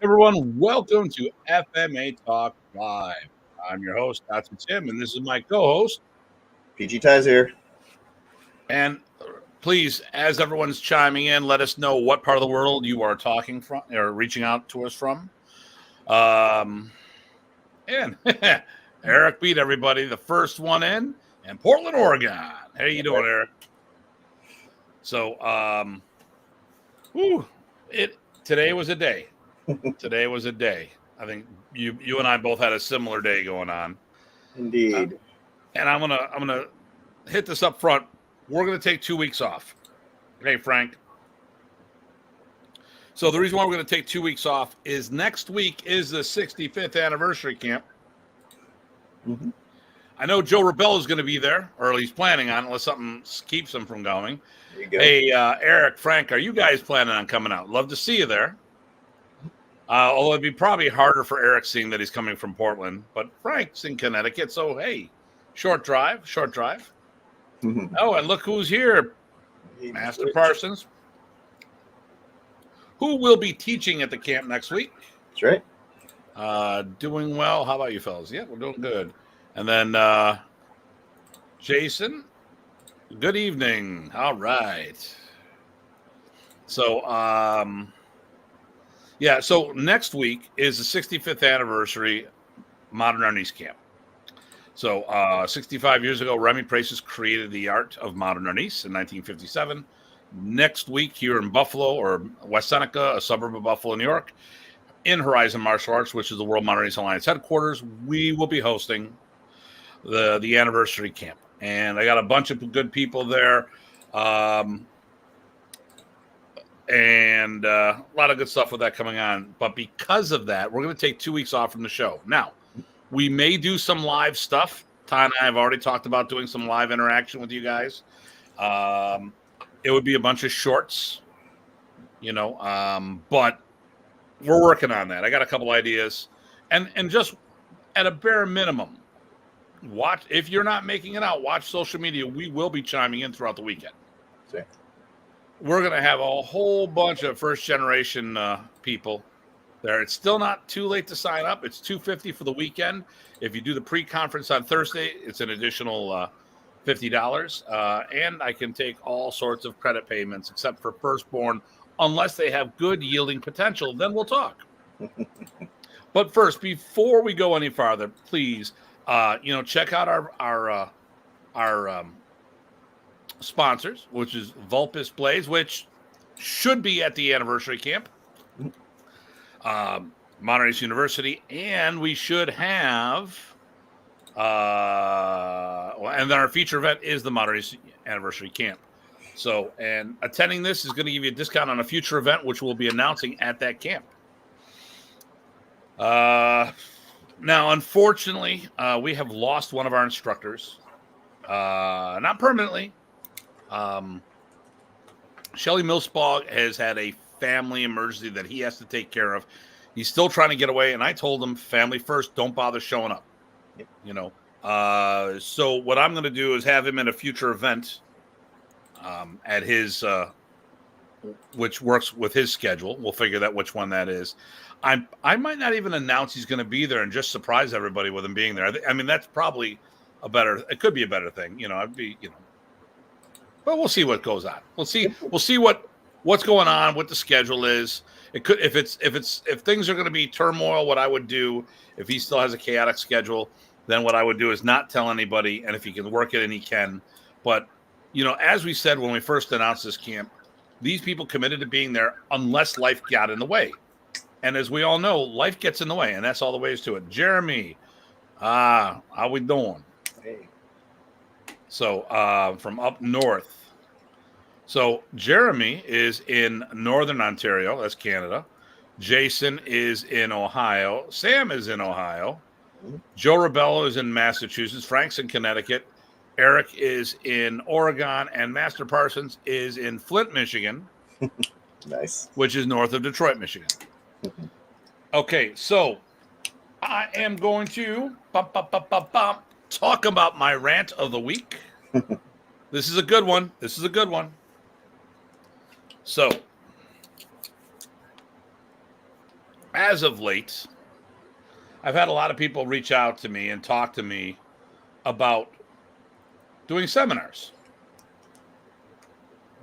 Everyone, welcome to FMA Talk Live. I'm your host, Datu Tim, and this is my co-host. PG Ties here. And please, as everyone's chiming in, let us know what part of the world you are talking from or reaching out to us from. And Eric beat everybody, the first one in Portland, Oregon. How you doing, Eric? So, today was a day. Today was a day. I think you and I both had a similar day going on. Indeed. And I'm gonna hit this up front. We're gonna take 2 weeks off. Hey, Frank. So the reason why we're gonna take 2 weeks off is next week is the 65th anniversary camp. Mm-hmm. I know Joe Rebel is going to be there, or he's planning on, unless something keeps him from going. There you go. Hey, Eric, Frank, are you guys planning on coming out? Love to see you there. Although it'd be probably harder for Eric seeing that he's coming from Portland, but Frank's in Connecticut, so hey, short drive. Mm-hmm. Oh, and look who's here, Master Parsons, who will be teaching at the camp next week. That's right. Doing well. How about you fellas? Yeah, we're doing good. And then Jason, good evening. All right. So, so next week is the 65th anniversary Modern Arnis Camp. So 65 years ago, Remy Praces created the art of Modern Arnis in 1957. Next week here in Buffalo, or West Seneca, a suburb of Buffalo, New York, in Horizon Martial Arts, which is the World Modern Arnis Alliance headquarters, we will be hosting the anniversary camp. And I got a bunch of good people there. And a lot of good stuff with that coming on. But because of that, we're going to take 2 weeks off from the show. Now, we may do some live stuff. Ty and I have already talked about doing some live interaction with you guys. It would be a bunch of shorts, but we're working on that. I got a couple ideas. And just at a bare minimum, watch. If you're not making it out, watch social media. We will be chiming in throughout the weekend. Okay. We're going to have a whole bunch of first-generation people there. It's still not too late to sign up. It's $250 for the weekend. If you do the pre-conference on Thursday, it's an additional $50. And I can take all sorts of credit payments except for firstborn, unless they have good yielding potential. Then we'll talk. But first, before we go any farther, please, check out our sponsors, which is Vulpes Blades, which should be at the anniversary camp, Modern Arnis University, and we should have, and then our feature event is the Modern Arnis Anniversary Camp. So, and attending this is going to give you a discount on a future event, which we'll be announcing at that camp. Now, unfortunately, we have lost one of our instructors, not permanently. Shelly Millspaugh has had a family emergency that he has to take care of. He's still trying to get away, and I told him, family first, don't bother showing up. Yep. So what I'm going to do is have him in a future event at his, which works with his schedule. We'll figure out which one that is. I might not even announce he's going to be there and just surprise everybody with him being there. I mean, that's probably it could be a better thing. But we'll see what goes on. We'll see what's going on, what the schedule is. It could, if things are going to be turmoil, what I would do if he still has a chaotic schedule, then what I would do is not tell anybody. And if he can work it, and he can, but as we said, when we first announced this camp, these people committed to being there unless life got in the way. And as we all know, life gets in the way, and that's all the ways to it. Jeremy, how we doing? Hey. So from up north. So Jeremy is in Northern Ontario. That's Canada. Jason is in Ohio. Sam is in Ohio. Joe Rebello is in Massachusetts. Frank's in Connecticut. Eric is in Oregon. And Master Parsons is in Flint, Michigan. Nice. Which is north of Detroit, Michigan. Okay, so I am going to talk about my rant of the week. This is a good one. So as of late, I've had a lot of people reach out to me and talk to me about doing seminars.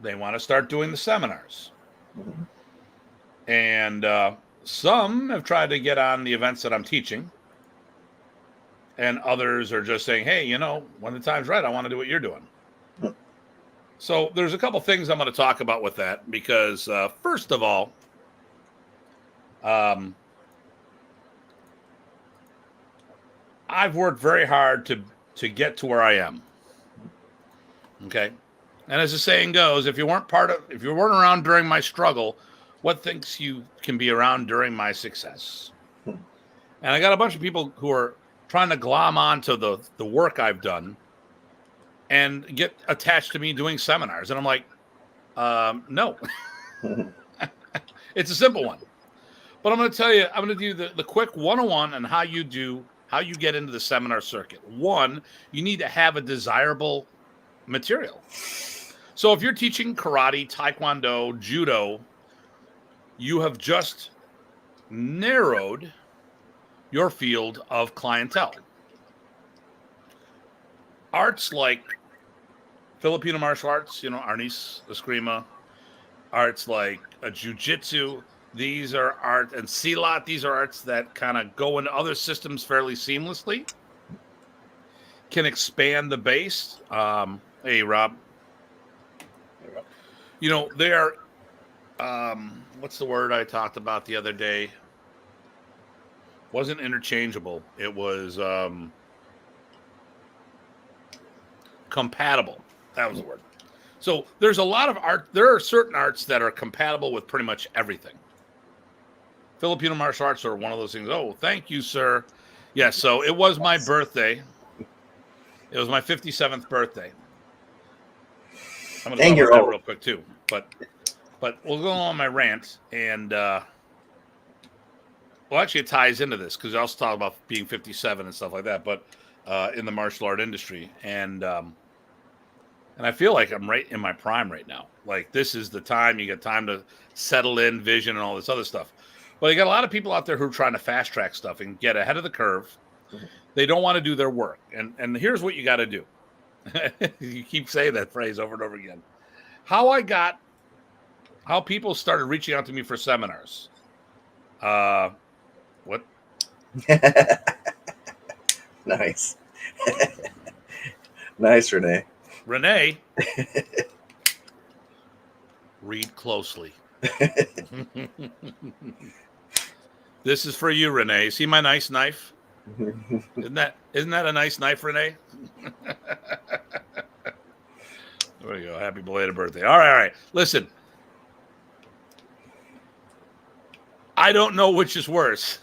They want to start doing the seminars. Mm-hmm. And some have tried to get on the events that I'm teaching. And others are just saying, hey, when the time's right, I want to do what you're doing. Mm-hmm. So there's a couple things I'm going to talk about with that because, first of all, I've worked very hard to get to where I am. Okay. And as the saying goes, if you weren't around during my struggle, what thinks you can be around during my success? And I got a bunch of people who are trying to glom onto the work I've done and get attached to me doing seminars. And I'm like, no. It's a simple one. But I'm going to tell you, I'm going to do the quick 101 on how you get into the seminar circuit. One, you need to have a desirable material. So if you're teaching karate, taekwondo, judo, you have just narrowed your field of clientele. Arts like Filipino martial arts, Arnis, Eskrima, arts like jiu-jitsu, these are art, and silat, these are arts that kind of go into other systems fairly seamlessly, can expand the base. Hey, Rob. They are, what's the word I talked about the other day? Wasn't interchangeable. It was compatible. That was the word. So there's a lot of art. There are certain arts that are compatible with pretty much everything. Filipino martial arts are one of those things. Oh, thank you, sir. Yes, so it was my birthday. It was my 57th birthday. I'm going to talk about that real quick, too. But we'll go on my rant. And, actually, it ties into this because I also talk about being 57 and stuff like that, but in the martial art industry. And I feel like I'm right in my prime right now. Like, this is the time. You get time to settle in, vision, and all this other stuff. But you got a lot of people out there who are trying to fast track stuff and get ahead of the curve. Mm-hmm. They don't want to do their work. And here's what you got to do. You keep saying that phrase over and over again. How people started reaching out to me for seminars. What? Nice. Nice, Renee. Renee, read closely. This is for you, Renee. See my nice knife? Isn't that a nice knife, Renee? There you go. Happy belated birthday. All right. Listen, I don't know which is worse.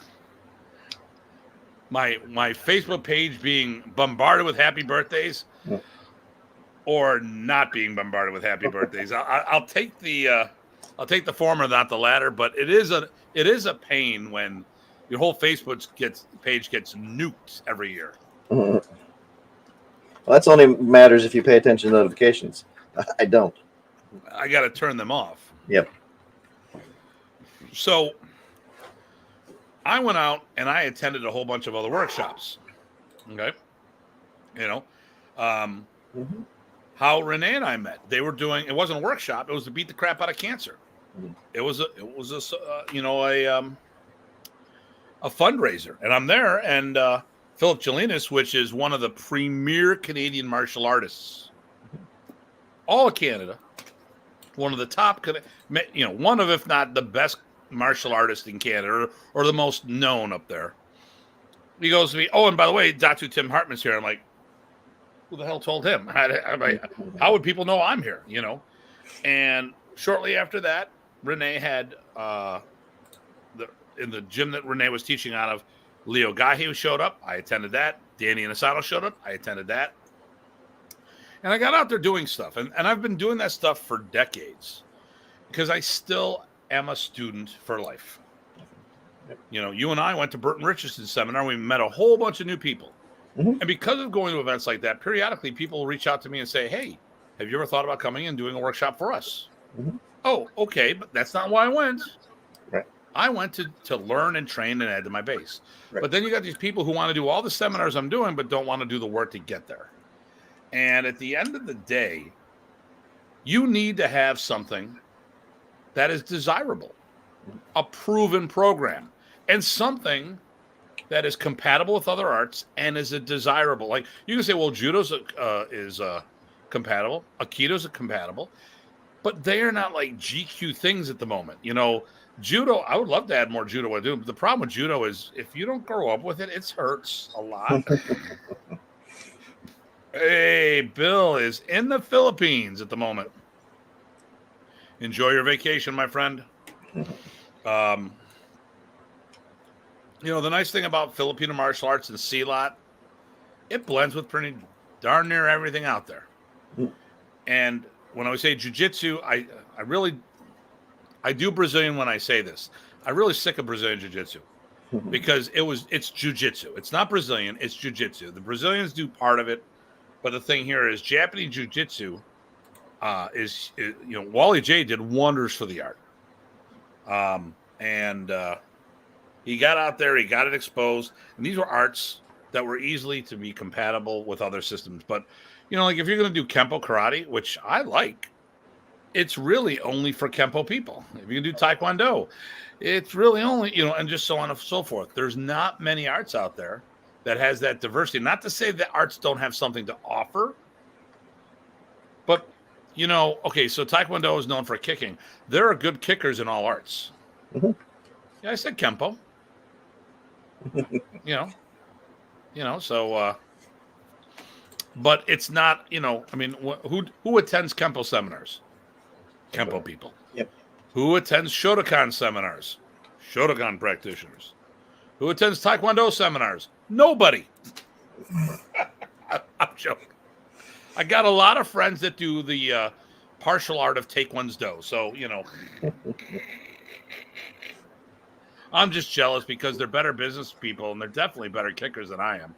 My Facebook page being bombarded with happy birthdays, or not being bombarded with happy birthdays. I'll take the former, not the latter. But it is a pain when your whole Facebook page gets nuked every year. Mm-hmm. Well, that's only matters if you pay attention to notifications. I don't. I got to turn them off. Yep. So I went out and I attended a whole bunch of other workshops. Okay. Mm-hmm. How Renee and I met. They were doing, it wasn't a workshop. It was to beat the crap out of cancer. Mm-hmm. It was a fundraiser, and I'm there, and Philip Jelinas, which is one of the premier Canadian martial artists, all of Canada, one of the top, one of, if not the best martial artist in Canada, or the most known up there. He goes to me, oh, and by the way, Datu Hartman's here. I'm like, who the hell told him? How would people know I'm here? And shortly after that, Renee had in the gym that Renee was teaching out of, Leo Gahi showed up. I attended that. Danny Anasato showed up. I attended that. And I got out there doing stuff. And I've been doing that stuff for decades because I still am a student for life. You and I went to Burton Richardson's seminar. We met a whole bunch of new people. Mm-hmm. And because of going to events like that, periodically people will reach out to me and say, hey, have you ever thought about coming and doing a workshop for us? Mm-hmm. Oh, okay, but that's not why I went. Right. I went to learn and train and add to my base. Right. But then you got these people who want to do all the seminars I'm doing, but don't want to do the work to get there. And at the end of the day, you need to have something that is desirable, a proven program, and something that is compatible with other arts and is a desirable. Like you can say, well, judo's is compatible, aikido's compatible, but they are not like GQ things at the moment. You know, judo. I would love to add more judo. I do, but the problem with judo is if you don't grow up with it, it hurts a lot. Hey, Bill is in the Philippines at the moment. Enjoy your vacation, my friend. You know, the nice thing about Filipino martial arts and Silat, it blends with pretty darn near everything out there. And when I say jiu-jitsu, I do Brazilian when I say this. I'm really sick of Brazilian jiu-jitsu because it's jiu-jitsu. It's not Brazilian, it's jiu-jitsu. The Brazilians do part of it, but the thing here is Japanese jiu-jitsu is you know, Wally J did wonders for the art. He got out there, he got it exposed, and these were arts that were easily to be compatible with other systems. But, you know, like if you're going to do Kempo karate, which I like, it's really only for Kempo people. If you can do Taekwondo, it's really only, you know, and just so on and so forth. There's not many arts out there that has that diversity. Not to say that arts don't have something to offer, but, you know, okay, so Taekwondo is known for kicking. There are good kickers in all arts. Mm-hmm. Yeah, I said Kempo. you know, so, but it's not, you know, I mean, who attends Kempo seminars? Kempo people. Yep. Who attends Shotokan seminars? Shotokan practitioners. Who attends Taekwondo seminars? Nobody. I'm joking. I got a lot of friends that do the partial art of Taekwondo. So, you know, I'm just jealous because they're better business people and they're definitely better kickers than I am.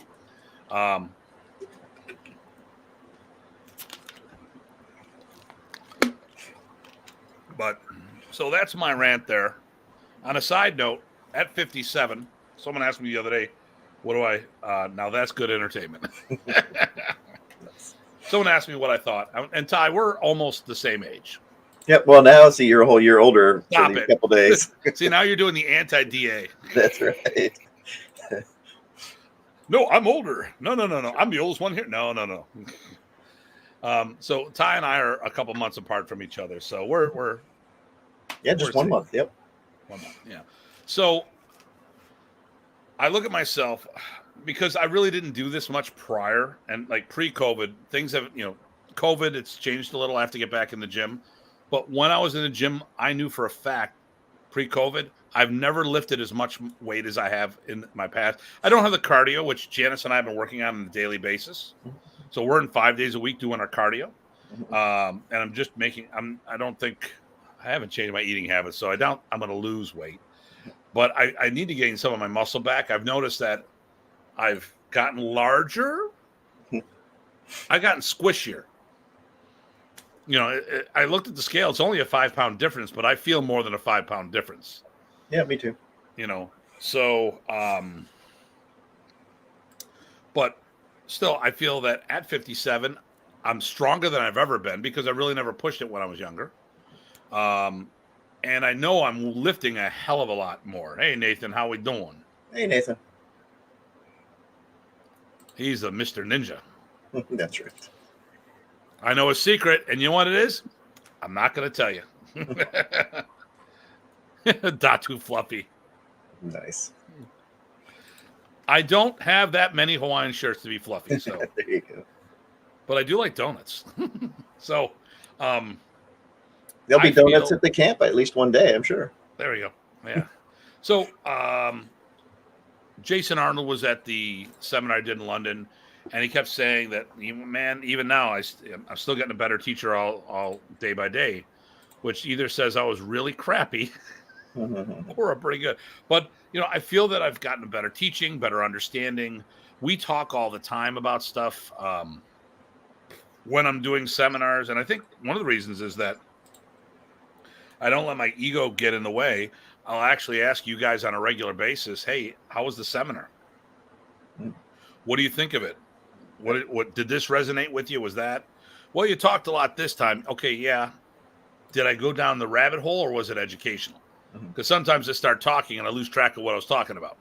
But so that's my rant there. On a side note, at 57, someone asked me the other day, what do I, now that's good entertainment. Someone asked me what I thought. And Ty, we're almost the same age. Yep. Well, now see, you're a whole year older Stop for these it. couple days. See, now you're doing the anti-DA. That's right. No, I'm older. No. I'm the oldest one here. No. So Ty and I are a couple months apart from each other. So we're just 1 month. Yep. 1 month. Yeah. So I look at myself because I really didn't do this much prior, and like pre-COVID, things have, you know, COVID, it's changed a little. I have to get back in the gym. But when I was in the gym, I knew for a fact pre-COVID, I've never lifted as much weight as I have in my past. I don't have the cardio, which Janice and I have been working on a daily basis. So we're in 5 days a week doing our cardio. And I'm just I haven't changed my eating habits, so I'm going to lose weight. But I need to gain some of my muscle back. I've noticed that I've gotten larger. I've gotten squishier. You know, I looked at the scale. It's only a 5 pound difference, but I feel more than a 5 pound difference. Yeah, me too. You know, so, but still, I feel that at 57, I'm stronger than I've ever been because I really never pushed it when I was younger. And I know I'm lifting a hell of a lot more. Hey, Nathan, how we doing? Hey, Nathan. He's a Mr. Ninja. That's right. I know a secret, and you know what it is? I'm not going to tell you. Datu Fluffy. Nice. I don't have that many Hawaiian shirts to be fluffy, so There you go. but I do like donuts. So There'll be donuts at the camp at least one day, I'm sure. There we go. Yeah. So Jason Arnold was at the seminar I did in London, and he kept saying that, man, even now I'm still getting a better teacher all day by day, which either says I was really crappy or I'm pretty good. But, you know, I feel that I've gotten a better teaching, better understanding. We talk all the time about stuff when I'm doing seminars. And I think one of the reasons is that I don't let my ego get in the way. I'll actually ask you guys on a regular basis, hey, how was the seminar? What do you think of it? What did this resonate with you? Was that, well, you talked a lot this time. Okay, yeah. Did I go down the rabbit hole or was it educational? Because sometimes I start talking and I lose track of what I was talking about.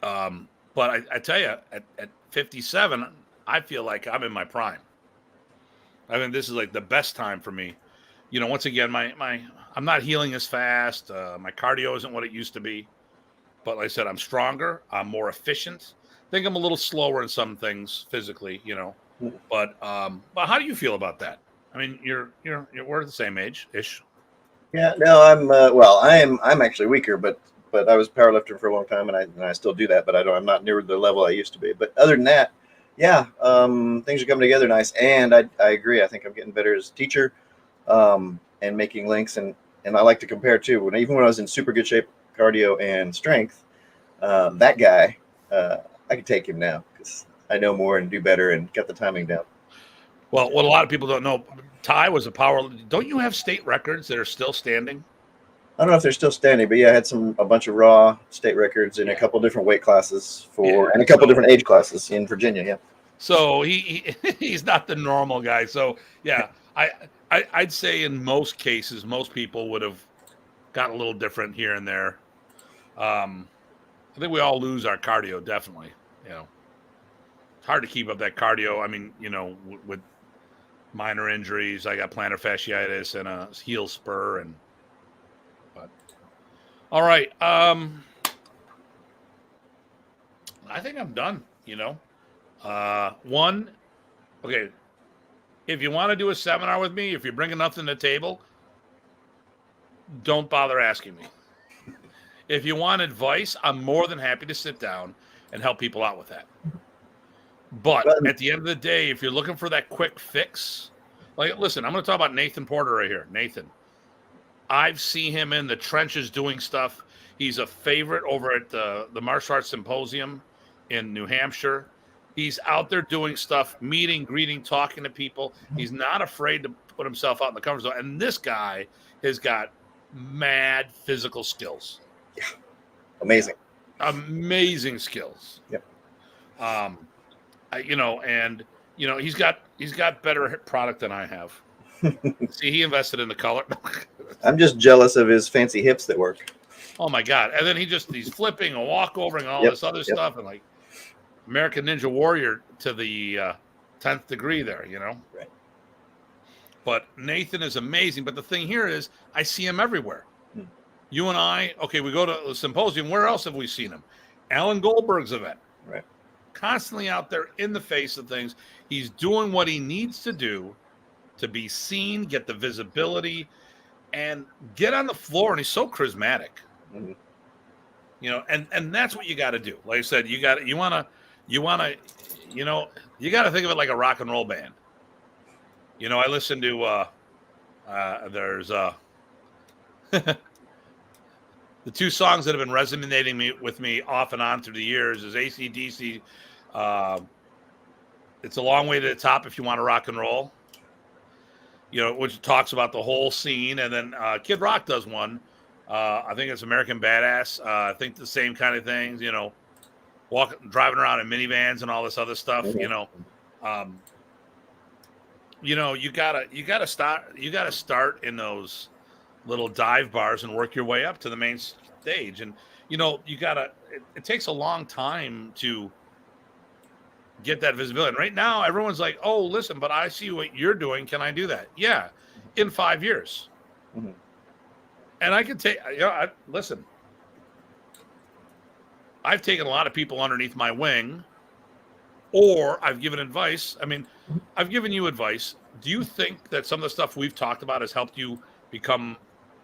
But I tell you, at 57, I feel like I'm in my prime. I mean, this is like the best time for me. You know, once again, I'm not healing as fast. My cardio isn't what it used to be. But like I said, I'm stronger. I'm more efficient. I think I'm a little slower in some things physically, you know. But how do you feel about that? I mean, we're the same age ish. Yeah, no, I'm actually weaker, but I was a powerlifter for a long time, and I still do that, but I'm not near the level I used to be. But other than that, yeah, things are coming together nice, and I agree. I think I'm getting better as a teacher, and making links, and I like to compare too. Even when I was in super good shape, cardio and strength, that guy, I could take him now because I know more and do better and get the timing down. Well, what a lot of people don't know, Ty was a power. Don't you have state records that are still standing? I don't know if they're still standing, but yeah, I had a bunch of raw state records in a couple different weight classes and a couple different age classes in Virginia. Yeah. So he's not the normal guy. So yeah, I'd say in most cases, most people would have got a little different here and there. I think we all lose our cardio, definitely. You know, it's hard to keep up that cardio. I mean, you know, with minor injuries, I got plantar fasciitis and a heel spur, but all right. I think I'm done. You know, okay. If you want to do a seminar with me, if you're bringing nothing to the table, don't bother asking me. If you want advice, I'm more than happy to sit down and help people out with that. But at the end of the day, if you're looking for that quick fix, like, listen, I'm going to talk about Nathan Porter right here. Nathan, I've seen him in the trenches doing stuff. He's a favorite over at the Martial Arts Symposium in New Hampshire. He's out there doing stuff, meeting, greeting, talking to people. He's not afraid to put himself out in the comfort zone. And this guy has got mad physical skills. Yeah. Amazing skills. Yep. He's got better product than I have. See, he invested in the color. I'm just jealous of his fancy hips that work. Oh my God. And then he's flipping a walkover and all this other stuff, and like American Ninja Warrior to the 10th degree there, you know? Right. But Nathan is amazing. But the thing here is I see him everywhere. You and I, okay, we go to the symposium. Where else have we seen him? Alan Goldberg's event. Right. Constantly out there in the face of things. He's doing what he needs to do to be seen, get the visibility, and get on the floor. And he's so charismatic. Mm-hmm. You know, and that's what you got to do. Like I said, you want to think of it like a rock and roll band. You know, I listen to there's the two songs that have been resonating with me off and on through the years is AC/DC. It's a Long Way to the Top if you want to rock and roll. You know, which talks about the whole scene, and then Kid Rock does one. I think it's American Badass. I think the same kind of things. You know, driving around in minivans and all this other stuff. You know, you gotta start in those little dive bars and work your way up to the main stage. And, you know, it takes a long time to get that visibility. And right now, everyone's like, oh, listen, but I see what you're doing. Can I do that? Yeah. In 5 years. Mm-hmm. And I can take, listen, I've taken a lot of people underneath my wing, or I've given advice. I mean, I've given you advice. Do you think that some of the stuff we've talked about has helped you become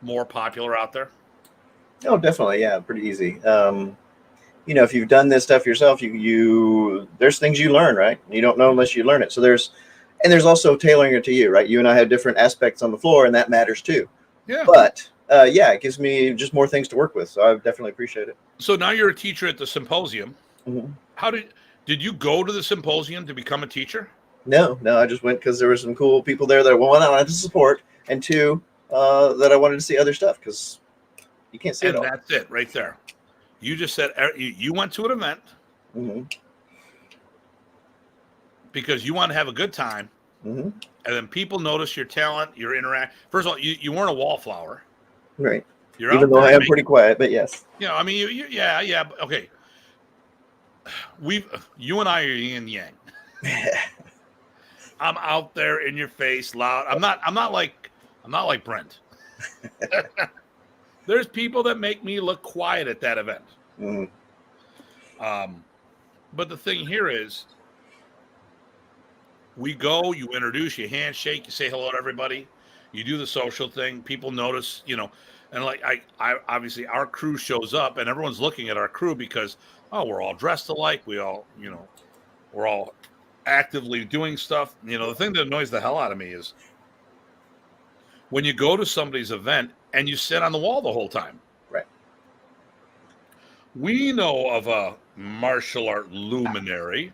more popular out there? Oh, definitely. Yeah. Pretty easy. You know, if you've done this stuff yourself, you there's things you learn, right? You don't know unless you learn it. So there's also tailoring it to you, right? You and I have different aspects on the floor, and that matters too. Yeah. But it gives me just more things to work with. So I definitely appreciate it. So now you're a teacher at the symposium. Mm-hmm. How did you go to the symposium to become a teacher? No, I just went because there were some cool people there that, one, I wanted to support, and two, that I wanted to see other stuff because You can't see it And all. that's it right there. You just said you went to an event because you want to have a good time, and then people notice your talent, your interact. First of all, you weren't a wallflower. Right. You're Even out though there I am pretty quiet, but yes. I mean, yeah. Okay, you and I are yin and yang. I'm out there in your face, loud. I'm not like Brent. There's people that make me look quiet at that event. But the thing here is, we go, you introduce, you handshake, you say hello to everybody, you do the social thing. People notice, and like I obviously our crew shows up, and everyone's looking at our crew because we're all dressed alike. We all, we're all actively doing stuff. The thing that annoys the hell out of me is when you go to somebody's event and you sit on the wall the whole time. Right. We know of a martial art luminary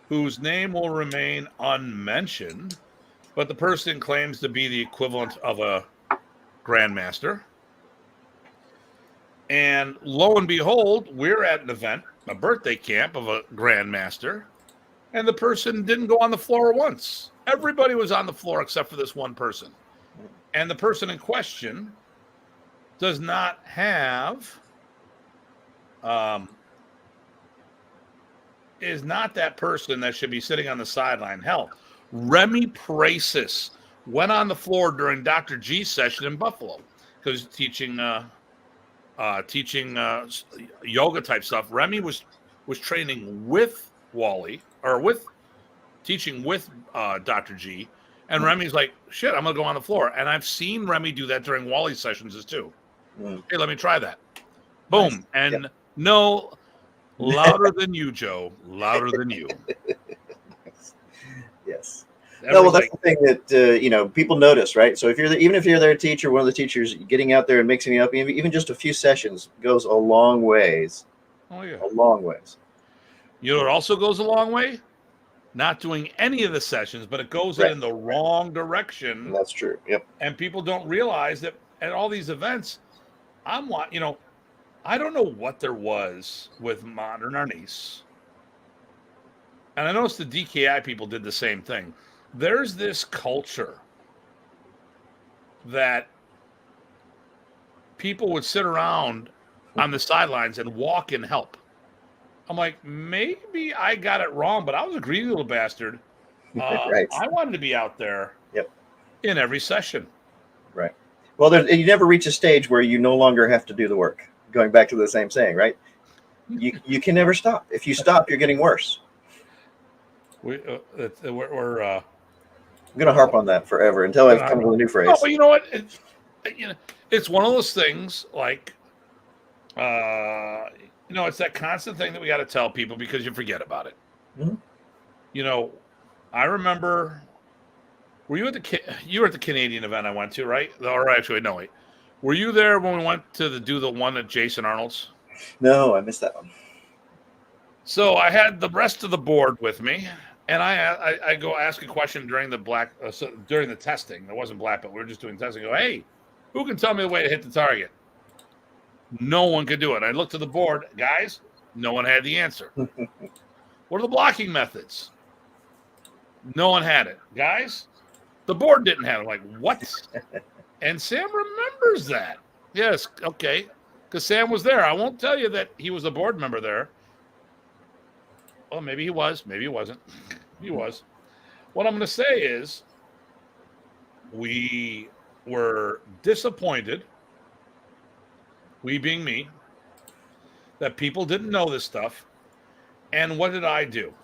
whose name will remain unmentioned, but the person claims to be the equivalent of a grandmaster. And lo and behold, we're at an event, a birthday camp of a grandmaster, and the person didn't go on the floor once. Everybody was on the floor except for this one person. And the person in question does not have is not that person that should be sitting on the sideline. Hell, Remy Pracis went on the floor during Dr. G's session in Buffalo because teaching yoga type stuff. Remy was training with Wally, or teaching with Dr. G, and Remy's like, shit, I'm gonna go on the floor. And I've seen Remy do that during Wally's sessions too. Hey, let me try that. Boom. Nice. And no, louder than you, Joe. Louder than you. Yes. No, well, that's the thing that people notice, right? So even if you're their teacher, one of the teachers, getting out there and mixing it up, even just a few sessions goes a long ways. Oh yeah, a long ways. You know what also goes a long way? Not doing any of the sessions, but it goes in the wrong direction. That's true. Yep. And people don't realize that at all these events, I don't know what there was with modern Arnis. And I noticed the DKI people did the same thing. There's this culture that people would sit around on the sidelines and walk and help. I'm like, maybe I got it wrong, but I was a greedy little bastard. Right. I wanted to be out there in every session. Right. Well, you never reach a stage where you no longer have to do the work. Going back to the same saying, right? You can never stop. If you stop, you're getting worse. We're I'm going to harp on that forever until I've come up with a new phrase. Oh, but you know what? It's one of those things like, it's that constant thing that we got to tell people because you forget about it. Mm-hmm. I remember, you were at the Canadian event I went to, right? Or actually, no, wait. Were you there when we went to do the one at Jason Arnold's? No, I missed that one. So I had the rest of the board with me, and I go ask a question during during the testing. It wasn't black, but we were just doing testing. I go, hey, who can tell me the way to hit the target? No one could do it. I looked at the board, guys. No one had the answer. What are the blocking methods? No one had it, guys. The board didn't have it. I'm like, what? And Sam remembers that. Yes, okay, because Sam was there. I won't tell you that he was a board member there. Well, maybe he was. Maybe he wasn't. He was. What I'm going to say is we were disappointed, we being me, that people didn't know this stuff. And what did I do?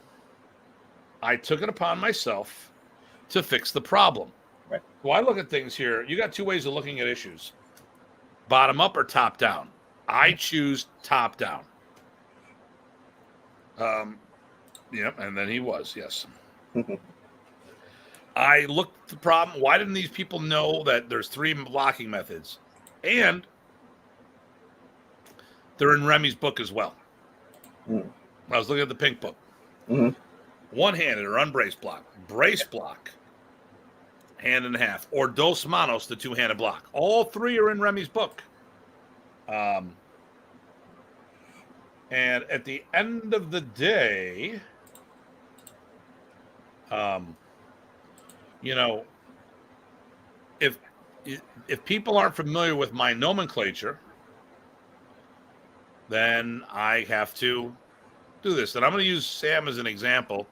I took it upon myself to fix the problem. Right. So I look at things here. You got two ways of looking at issues: bottom up or top down. I choose top down. Yep, and then he was, yes. I looked at the problem. Why didn't these people know that there's 3 blocking methods? And they're in Remy's book as well. I was looking at the pink book. One-handed or unbraced block, brace block, hand and a half, or dos manos, the two-handed block. All 3 are in Remy's book. And at the end of the day, you know, if people aren't familiar with my nomenclature, then I have to do this. And I'm going to use Sam as an example.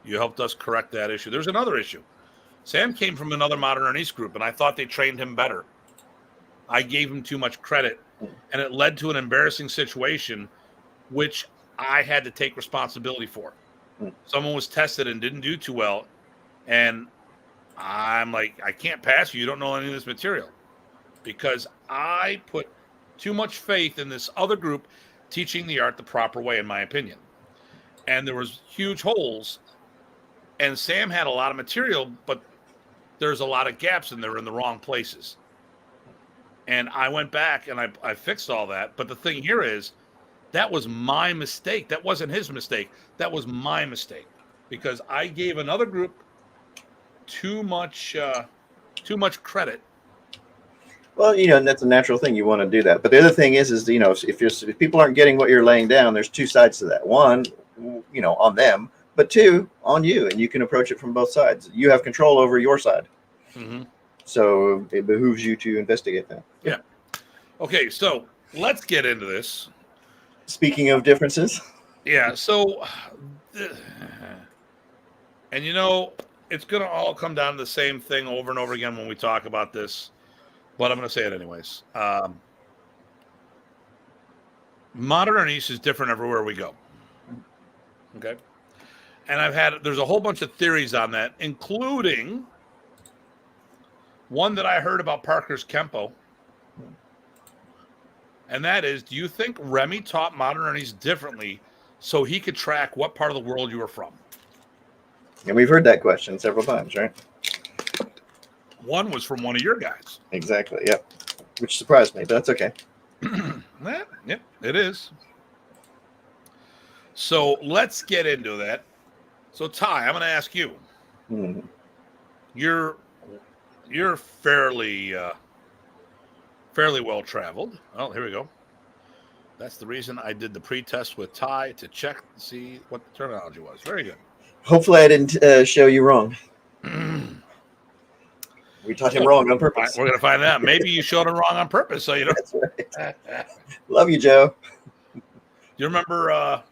You helped us correct that issue. There's another issue. Sam came from another Modern Arnis group, and I thought they trained him better. I gave him too much credit, and it led to an embarrassing situation, which I had to take responsibility for. Someone was tested and didn't do too well, and I'm like, I can't pass you. You don't know any of this material, because I put too much faith in this other group teaching the art the proper way, in my opinion. And there was huge holes, and Sam had a lot of material, but there's a lot of gaps, and they're in the wrong places. And I went back and I fixed all that. But the thing here is, that was my mistake. That wasn't his mistake. That was my mistake, because I gave another group too much credit. Well, and that's a natural thing. You want to do that. But the other thing is if people aren't getting what you're laying down, there's two sides to that. One, on them, but two, on you, and you can approach it from both sides. You have control over your side. Mm-hmm. So it behooves you to investigate that. Yeah. Okay, so let's get into this. Speaking of differences. Yeah, so, and it's going to all come down to the same thing over and over again when we talk about this, but I'm going to say it anyways. Modern Arnis is different everywhere we go. Okay? And there's a whole bunch of theories on that, including one that I heard about Parker's Kempo. And that is, do you think Remy taught Modern Arnis differently so he could track what part of the world you were from? And we've heard that question several times, right? One was from one of your guys. Exactly, yep. Which surprised me, but that's okay. Yep, it is. So let's get into that. So Ty, I'm going to ask you. Mm-hmm. You're fairly well traveled. Oh, here we go. That's the reason I did the pre-test with Ty, to check to see what the terminology was. Very good. Hopefully I didn't show you wrong. We taught him wrong on purpose. We're going to find out. Maybe you showed him wrong on purpose. So That's right. Love you, Joe. You remember?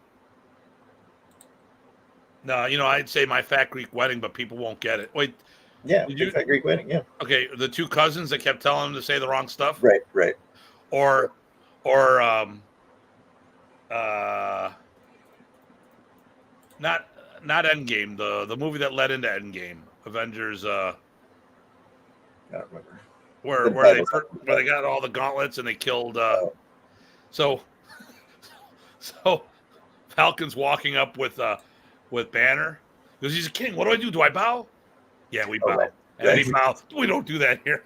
No, I'd say My Fat Greek Wedding, but people won't get it. Wait. Yeah, Fat Greek Wedding. Yeah. Okay, the two cousins that kept telling him to say the wrong stuff. Right. Or not Endgame, the movie that led into Endgame, Avengers. I don't remember. Where they got all the gauntlets and they killed. So Falcon's walking up with Banner because he's a king. What do I do? Do I bow? Yeah, we bow. Right. And he bows. We don't do that here.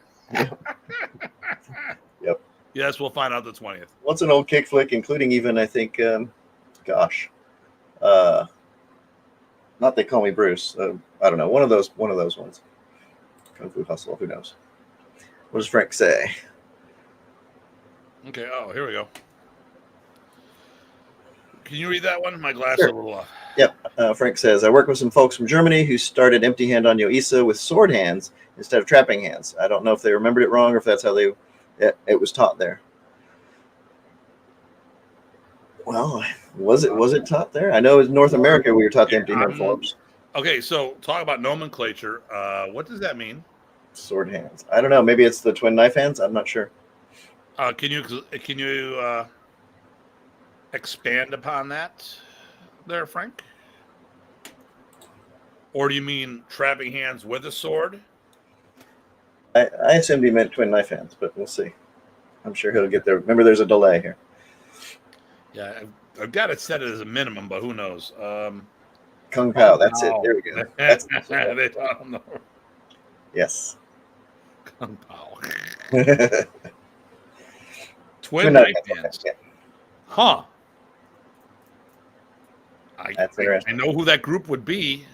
Yep. Yes, we'll find out the 20th. What's an old kick flick, including even, I think, not They Call Me Bruce. I don't know. One of those ones. Kung Fu Hustle. Who knows? What does Frank say? Okay. Oh, here we go. Can you read that one? My glasses Sure. are a little off. Yep. Frank says, I work with some folks from Germany who started empty hand on Yoisa with sword hands instead of trapping hands. I don't know if they remembered it wrong or if that's how it was taught there. Well, was it taught there? I know in North America we were taught the empty hand forms. Okay, so talk about nomenclature. What does that mean? Sword hands. I don't know. Maybe it's the twin knife hands. I'm not sure. Can you expand upon that there, Frank? Or do you mean trapping hands with a sword? I assumed he meant twin knife hands, but we'll see. I'm sure he'll get there. Remember, there's a delay here. Yeah, I've got it set as a minimum, but who knows? Kung Pao. That's it. There we go. That's they taught him the yes. Kung Pao. Twin knife hands. Yeah. Huh. That's interesting. I know who that group would be.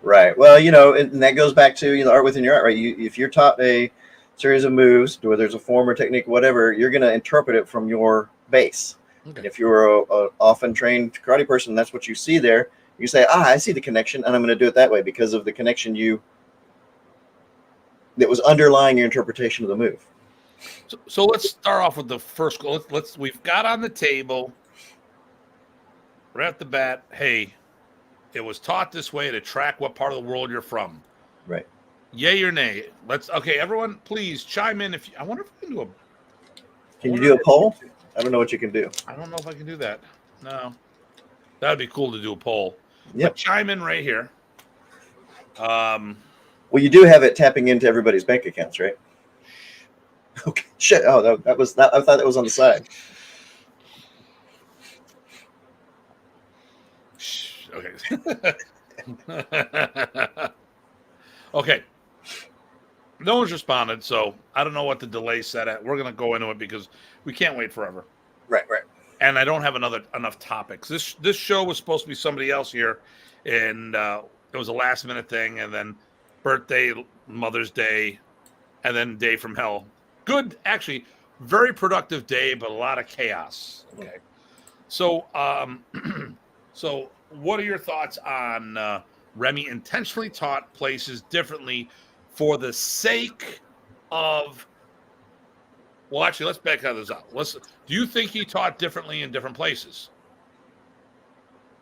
Right. Well, and that goes back to art within your art, right? If you're taught a series of moves, whether it's a form or technique, whatever, you're going to interpret it from your base. Okay. And if you're a often trained karate person, that's what you see there. You say, I see the connection, and I'm going to do it that way because of the connection that was underlying your interpretation of the move. So let's start off with the first goal. We've got on the table right at the bat, hey, it was taught this way to track what part of the world you're from. Right. Yay or nay? Okay, everyone, please chime in. I wonder if we can do a. Can you do a poll? I don't know what you can do. I don't know if I can do that. No, that'd be cool to do a poll. Yep. But chime in right here. Well, you do have it tapping into everybody's bank accounts, right? Okay. Shit. Oh, that was not. I thought that was on the side. Okay. Okay. No one's responded, so I don't know what the delay set at. We're going to go into it because we can't wait forever. Right. And I don't have enough topics. This show was supposed to be somebody else here, and it was a last minute thing, and then birthday, Mother's Day, and then day from hell. Good, actually, very productive day, but a lot of chaos. Okay. So, so what are your thoughts on Remy intentionally taught places differently for the sake of? Well, actually, let's back this out. Do you think he taught differently in different places?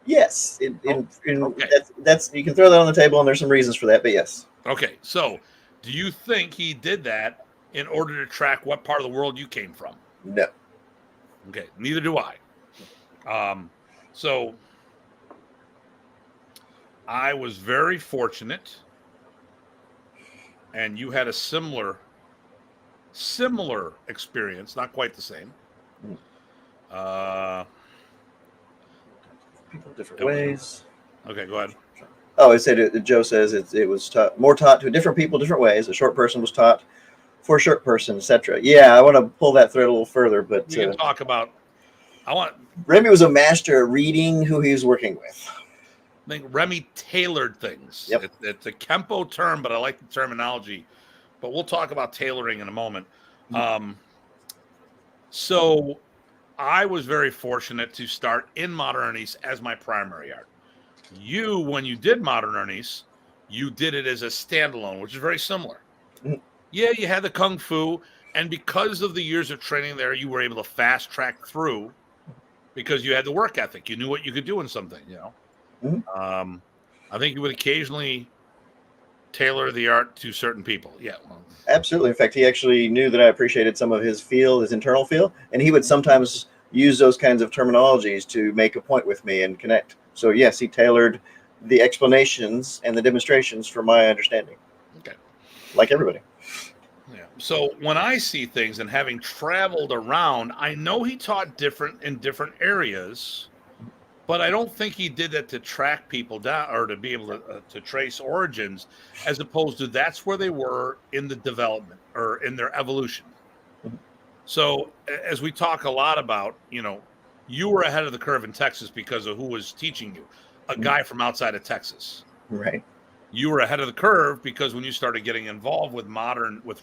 Yes. Okay. That's you can throw that on the table, and there's some reasons for that, but yes. Okay. So, do you think he did that in order to track what part of the world you came from? No. Okay. Neither do I. So I was very fortunate, and you had a similar experience, not quite the same. People different ways. Okay, go ahead. Oh, I said Joe says it was more taught to different people different ways. A short person was taught for a short person, etc. Yeah, I want to pull that thread a little further, but we can talk about. Remy was a master at reading who he was working with. I think Remy tailored things. Yep. It's a Kempo term, but I like the terminology. But we'll talk about tailoring in a moment. So I was very fortunate to start in Modern Arnis as my primary art. You, when you did Modern Arnis, you did it as a standalone, which is very similar. Mm-hmm. Yeah, you had the Kung Fu, and because of the years of training there, you were able to fast track through because you had the work ethic. You knew what you could do in something, you know. Mm-hmm. I think you would occasionally tailor the art to certain people. Yeah. Well, absolutely. In fact, he actually knew that I appreciated some of his internal feel, and he would sometimes use those kinds of terminologies to make a point with me and connect. So yes, he tailored the explanations and the demonstrations for my understanding. Okay. Like everybody. Yeah. So when I see things and having traveled around, I know he taught different in different areas, but I don't think he did that to track people down or to be able to trace origins, as opposed to that's where they were in the development or in their evolution. So as we talk a lot about, you know, you were ahead of the curve in Texas because of who was teaching you, a guy from outside of Texas. Right. You were ahead of the curve because when you started getting involved with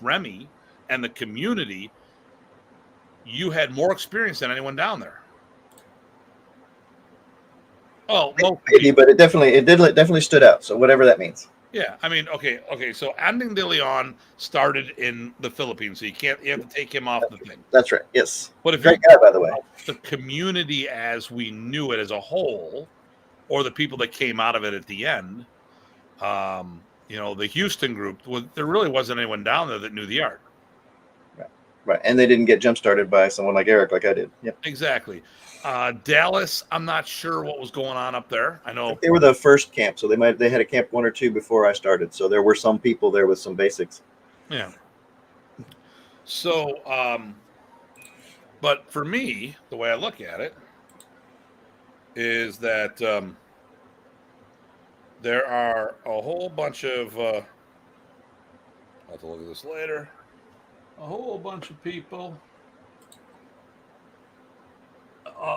Remy and the community, you had more experience than anyone down there. Oh, maybe, but it definitely stood out. So whatever that means. Yeah, I mean, okay. So Anding de Leon started in the Philippines, so you have to take him off the thing. That's right. Yes. But if great guy, by the way. The community as we knew it as a whole, or the people that came out of it at the end, you know, the Houston group, there really wasn't anyone down there that knew the art. Right, and they didn't get jump started by someone like Eric, like I did. Yep. Exactly. Dallas, I'm not sure what was going on up there. I know they were the first camp, so they had a camp 1 or 2 before I started. So there were some people there with some basics. Yeah. So, but for me, the way I look at it is that there are a whole bunch of. I'll have to look at this later. A whole bunch of people.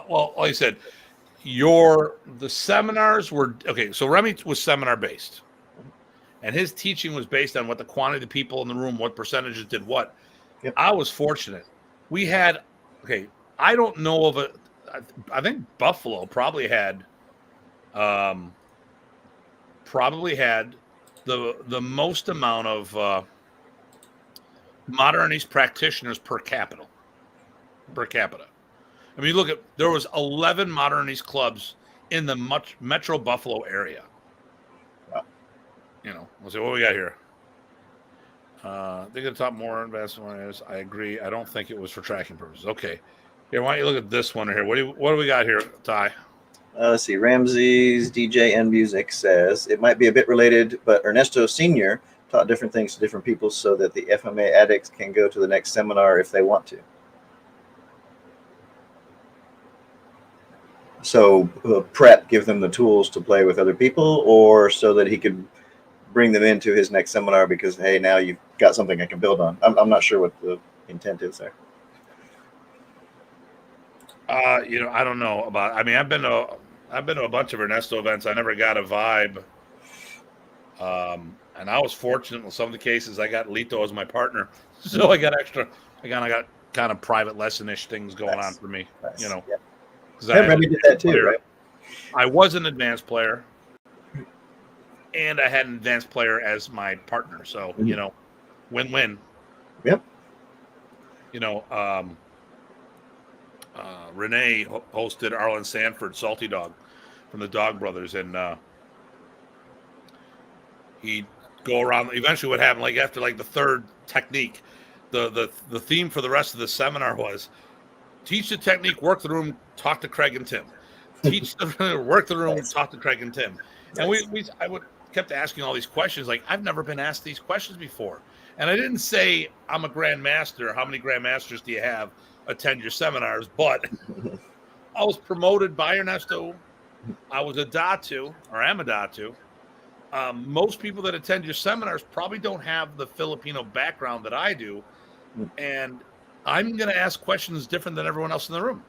Well, like I said, the seminars were okay. So Remy was seminar based, and his teaching was based on what the quantity of people in the room, what percentages did what. Yep. I was fortunate. We had, I don't know of a, I think Buffalo probably had the most amount of modern East practitioners per capita. I mean, look at, there was 11 modern East clubs in the Metro Buffalo area. Wow. You know, we'll see what we got here. They could talk more investment. I agree. I don't think it was for tracking purposes. Okay. Here, why don't you look at this one here? What do we got here, Ty? Let's see. Ramsey's DJ and Music says it might be a bit related, but Ernesto Sr. taught different things to different people so that the FMA addicts can go to the next seminar if they want to. So prep, give them the tools to play with other people, or so that he could bring them into his next seminar because, hey, now you've got something I can build on. I'm not sure what the intent is there. You know, I don't know about. I mean, I've been to a bunch of Ernesto events. I never got a vibe. And I was fortunate in some of the cases. I got Lito as my partner, so I got extra. I got kind of private lesson-ish things going on for me. Nice. You know, yeah. Remy did that too, right? I was an advanced player, and I had an advanced player as my partner. So you know, win-win. Yep. You know, Renee hosted Arlen Sanford, Salty Dog, from the Dog Brothers, and he'd go around. Eventually, what happened, like after like the third technique, the theme for the rest of the seminar was teach the technique, work the room, talk to Craig and Tim. Teach the work the room, talk to Craig and Tim. And I kept asking all these questions. Like, I've never been asked these questions before. And I didn't say I'm a grandmaster. How many grandmasters do you have attend your seminars? But I was promoted by Ernesto. I was a Datu, or am a Datu. Most people that attend your seminars probably don't have the Filipino background that I do. And I'm going to ask questions different than everyone else in the room.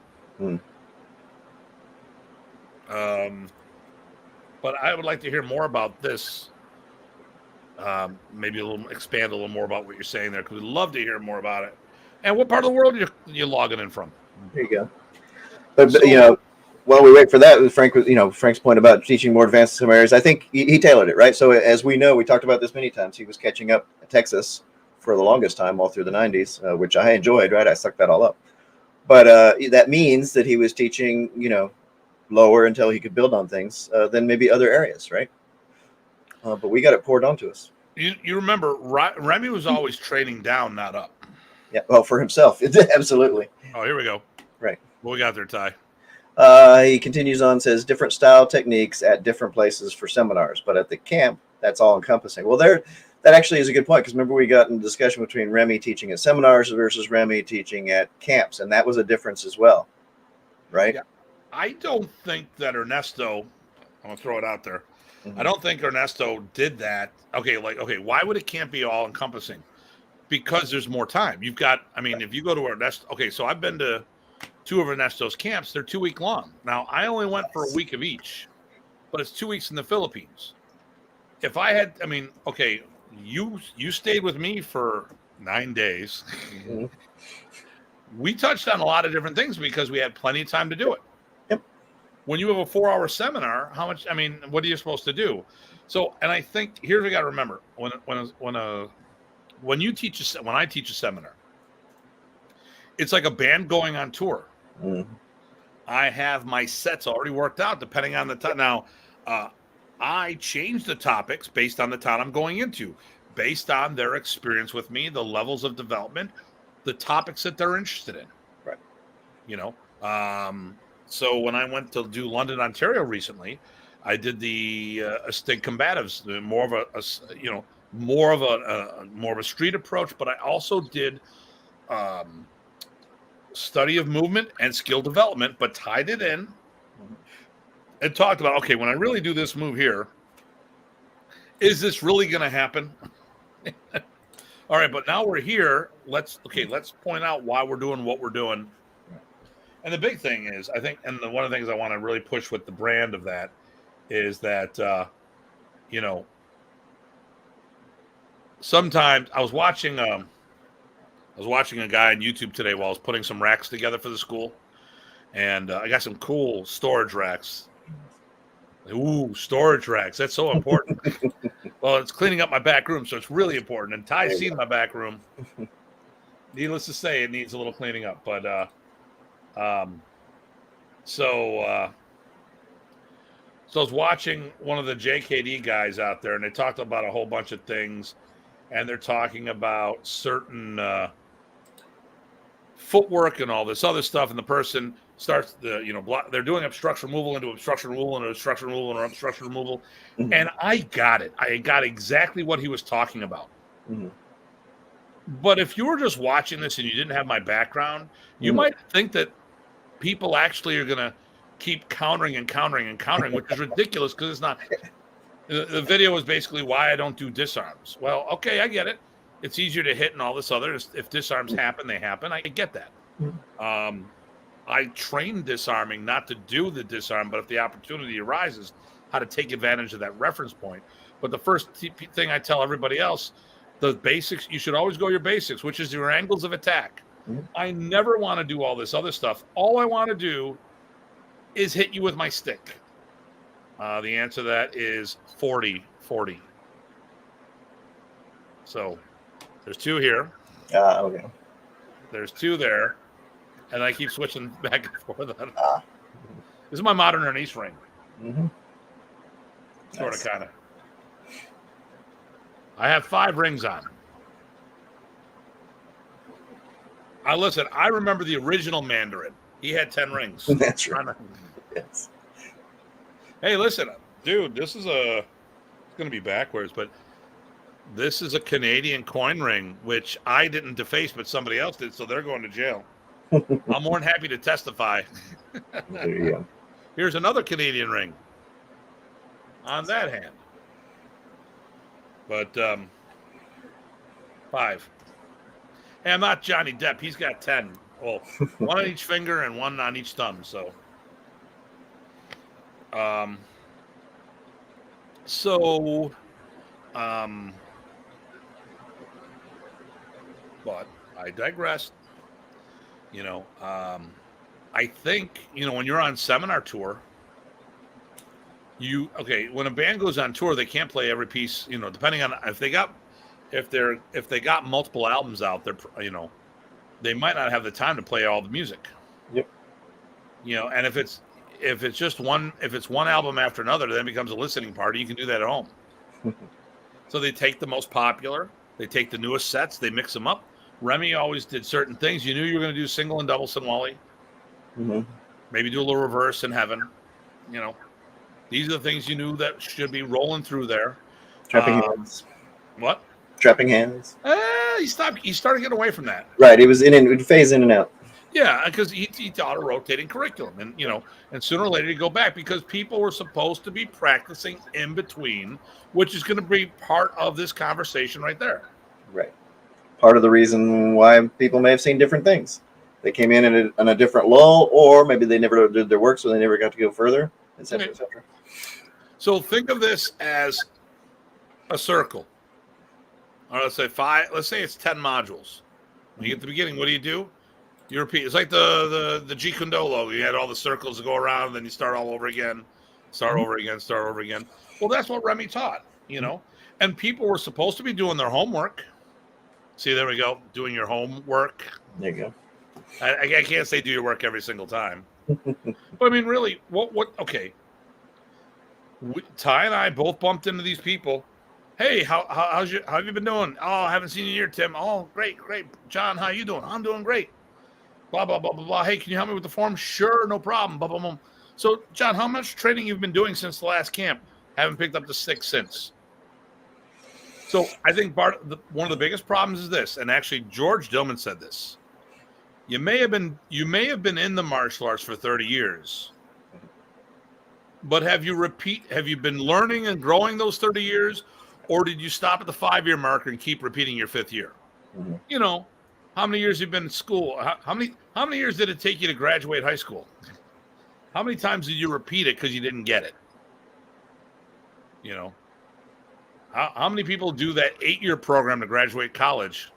But I would like to hear more about this. Maybe expand a little more about what you're saying there, because we'd love to hear more about it. And what part of the world you're logging in from? There you go. But you know, while we wait for that, Frank's point about teaching more advanced seminars, I think he tailored it, right? So as we know, we talked about this many times. He was catching up at Texas for the longest time, all through the 90s, which I enjoyed, right? I sucked that all up. But that means that he was teaching, lower until he could build on things than maybe other areas, right? But we got it poured onto us. You remember, Remy was always training down, not up. Yeah, well, for himself, absolutely. Oh, here we go. Right. What we got there, Ty? He continues on, says different style techniques at different places for seminars, but at the camp, that's all encompassing. Well, that actually is a good point, because remember we got in a discussion between Remy teaching at seminars versus Remy teaching at camps, and that was a difference as well, right? Yeah. I don't think that Ernesto, I'm going to throw it out there, I don't think Ernesto did that. Okay, why would a camp be all encompassing? Because there's more time. You've got, if you go to Ernesto, so I've been to 2 of Ernesto's camps. They're 2 week long. Now, I only went for a week of each, but it's 2 weeks in the Philippines. If I had, you stayed with me for 9 days. We touched on a lot of different things because we had plenty of time to do it. Yep. When you have a 4-hour seminar, how much, what are you supposed to do? So, and I think here's what you got to remember. When I teach a seminar, it's like a band going on tour. I have my sets already worked out depending on the time. Now, I change the topics based on the town I'm going into, based on their experience with me, the levels of development, the topics that they're interested in. Right. So when I went to do London, Ontario recently, I did the Astig combatives, more of a street approach, but I also did study of movement and skill development, but tied it in and talked about, when I really do this move here, is this really going to happen? All right, but now we're here. Let's point out why we're doing what we're doing. And the big thing is, I think, and one of the things I want to really push with the brand of that is that, sometimes I was watching a guy on YouTube today while I was putting some racks together for the school, and I got some cool storage racks. Ooh, storage racks. That's so important. Well, it's cleaning up my back room, so it's really important. And Ty's seen my back room. Needless to say, it needs a little cleaning up. But so I was watching one of the JKD guys out there, and they talked about a whole bunch of things, and they're talking about certain footwork and all this other stuff, and the person starts they're doing obstruction removal into obstruction removal into obstruction removal into obstruction removal, and I got it. I got exactly what he was talking about. But if you were just watching this and you didn't have my background, you might think that people actually are going to keep countering and countering and countering, which is ridiculous because it's not. The video is basically why I don't do disarms. Well, okay, I get it. It's easier to hit and all this other. If disarms happen, they happen. I get that. I train disarming not to do the disarm, but if the opportunity arises, how to take advantage of that reference point. But the first thing I tell everybody else, the basics, you should always go your basics, which is your angles of attack. I never want to do all this other stuff. All I want to do is hit you with my stick. The answer to that is 40-40. So there's 2 here. Okay. There's 2 there. And I keep switching back and forth. This is my modern Arnis ring. Sort of, kind of. I have 5 rings on. Listen, I remember the original Mandarin. He had 10 rings. That's right. Yes. Hey, listen, dude, this is it's going to be backwards, but this is a Canadian coin ring, which I didn't deface, but somebody else did, so they're going to jail. I'm more than happy to testify. There you go. Here's another Canadian ring on that hand. But 5. Hey, I'm not Johnny Depp. He's got 10. Well, 1 on each finger and 1 on each thumb. So, but I digress. I think, when you're on seminar tour, when a band goes on tour, they can't play every piece, depending on if they got multiple albums out there, they might not have the time to play all the music. Yep. And if it's just one album after another, then it becomes a listening party. You can do that at home. So they take the most popular, they take the newest sets, they mix them up. Remy always did certain things. You knew you were going to do single and double Sinwali. Maybe do a little reverse in heaven. These are the things you knew that should be rolling through there. Trapping hands. What? Trapping hands. He started getting away from that. Right. It would phase in and out. Yeah, because he taught a rotating curriculum, and and sooner or later you go back because people were supposed to be practicing in between, which is going to be part of this conversation right there. Right. Part of the reason why people may have seen different things. They came in a different lull, or maybe they never did their work, so they never got to go further, etc., etc. So think of this as a circle. Or let's say 5. Let's say it's 10 modules. When you get to the beginning, what do? You repeat. It's like the Jeet Kune Do logo. You had all the circles that go around, and then you start all over again, start over again. Well, that's what Remy taught, And people were supposed to be doing their homework. See, there we go. Doing your homework. There you go. I can't say do your work every single time. But I mean, really, what? Okay. Ty and I both bumped into these people. Hey, how have you been doing? Oh, I haven't seen you here, Tim. Oh, great. John, how you doing? I'm doing great. Blah, blah, blah, blah, blah. Hey, can you help me with the form? Sure, no problem. Blah, blah, blah. So, John, how much training you've been doing since the last camp? Haven't picked up the stick since. So I think one of the biggest problems is this, and actually George Dillman said this. You may have been in the martial arts for 30 years, but have you been learning and growing those 30 years, or did you stop at the 5-year marker and keep repeating your 5th year? How many years you've been in school? How many years did it take you to graduate high school? How many times did you repeat it because you didn't get it? How many people do that 8-year program to graduate college,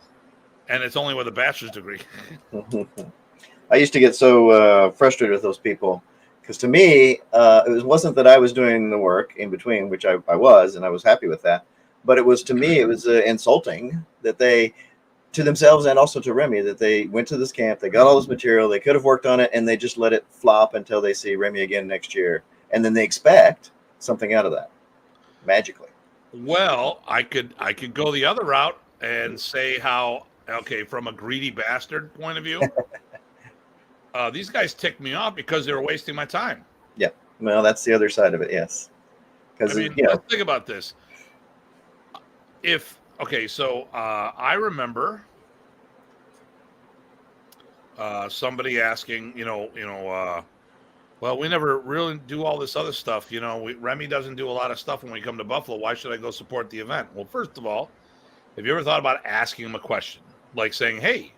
and it's only with a bachelor's degree? I used to get so frustrated with those people because to me, wasn't that I was doing the work in between, which I was, and I was happy with that. But it was to me, it was insulting that they, to themselves and also to Remy, that they went to this camp, they got all this material, they could have worked on it, and they just let it flop until they see Remy again next year, and then they expect something out of that magically. Well, I could go the other route and say how, okay, from a greedy bastard point of view, these guys ticked me off because they were wasting my time. Yeah, well, that's the other side of it, yes. Because I mean, let's think about this. So I remember somebody asking, well, we never really do all this other stuff. Remy doesn't do a lot of stuff when we come to Buffalo. Why should I go support the event? Well, first of all, have you ever thought about asking him a question? Like saying, hey,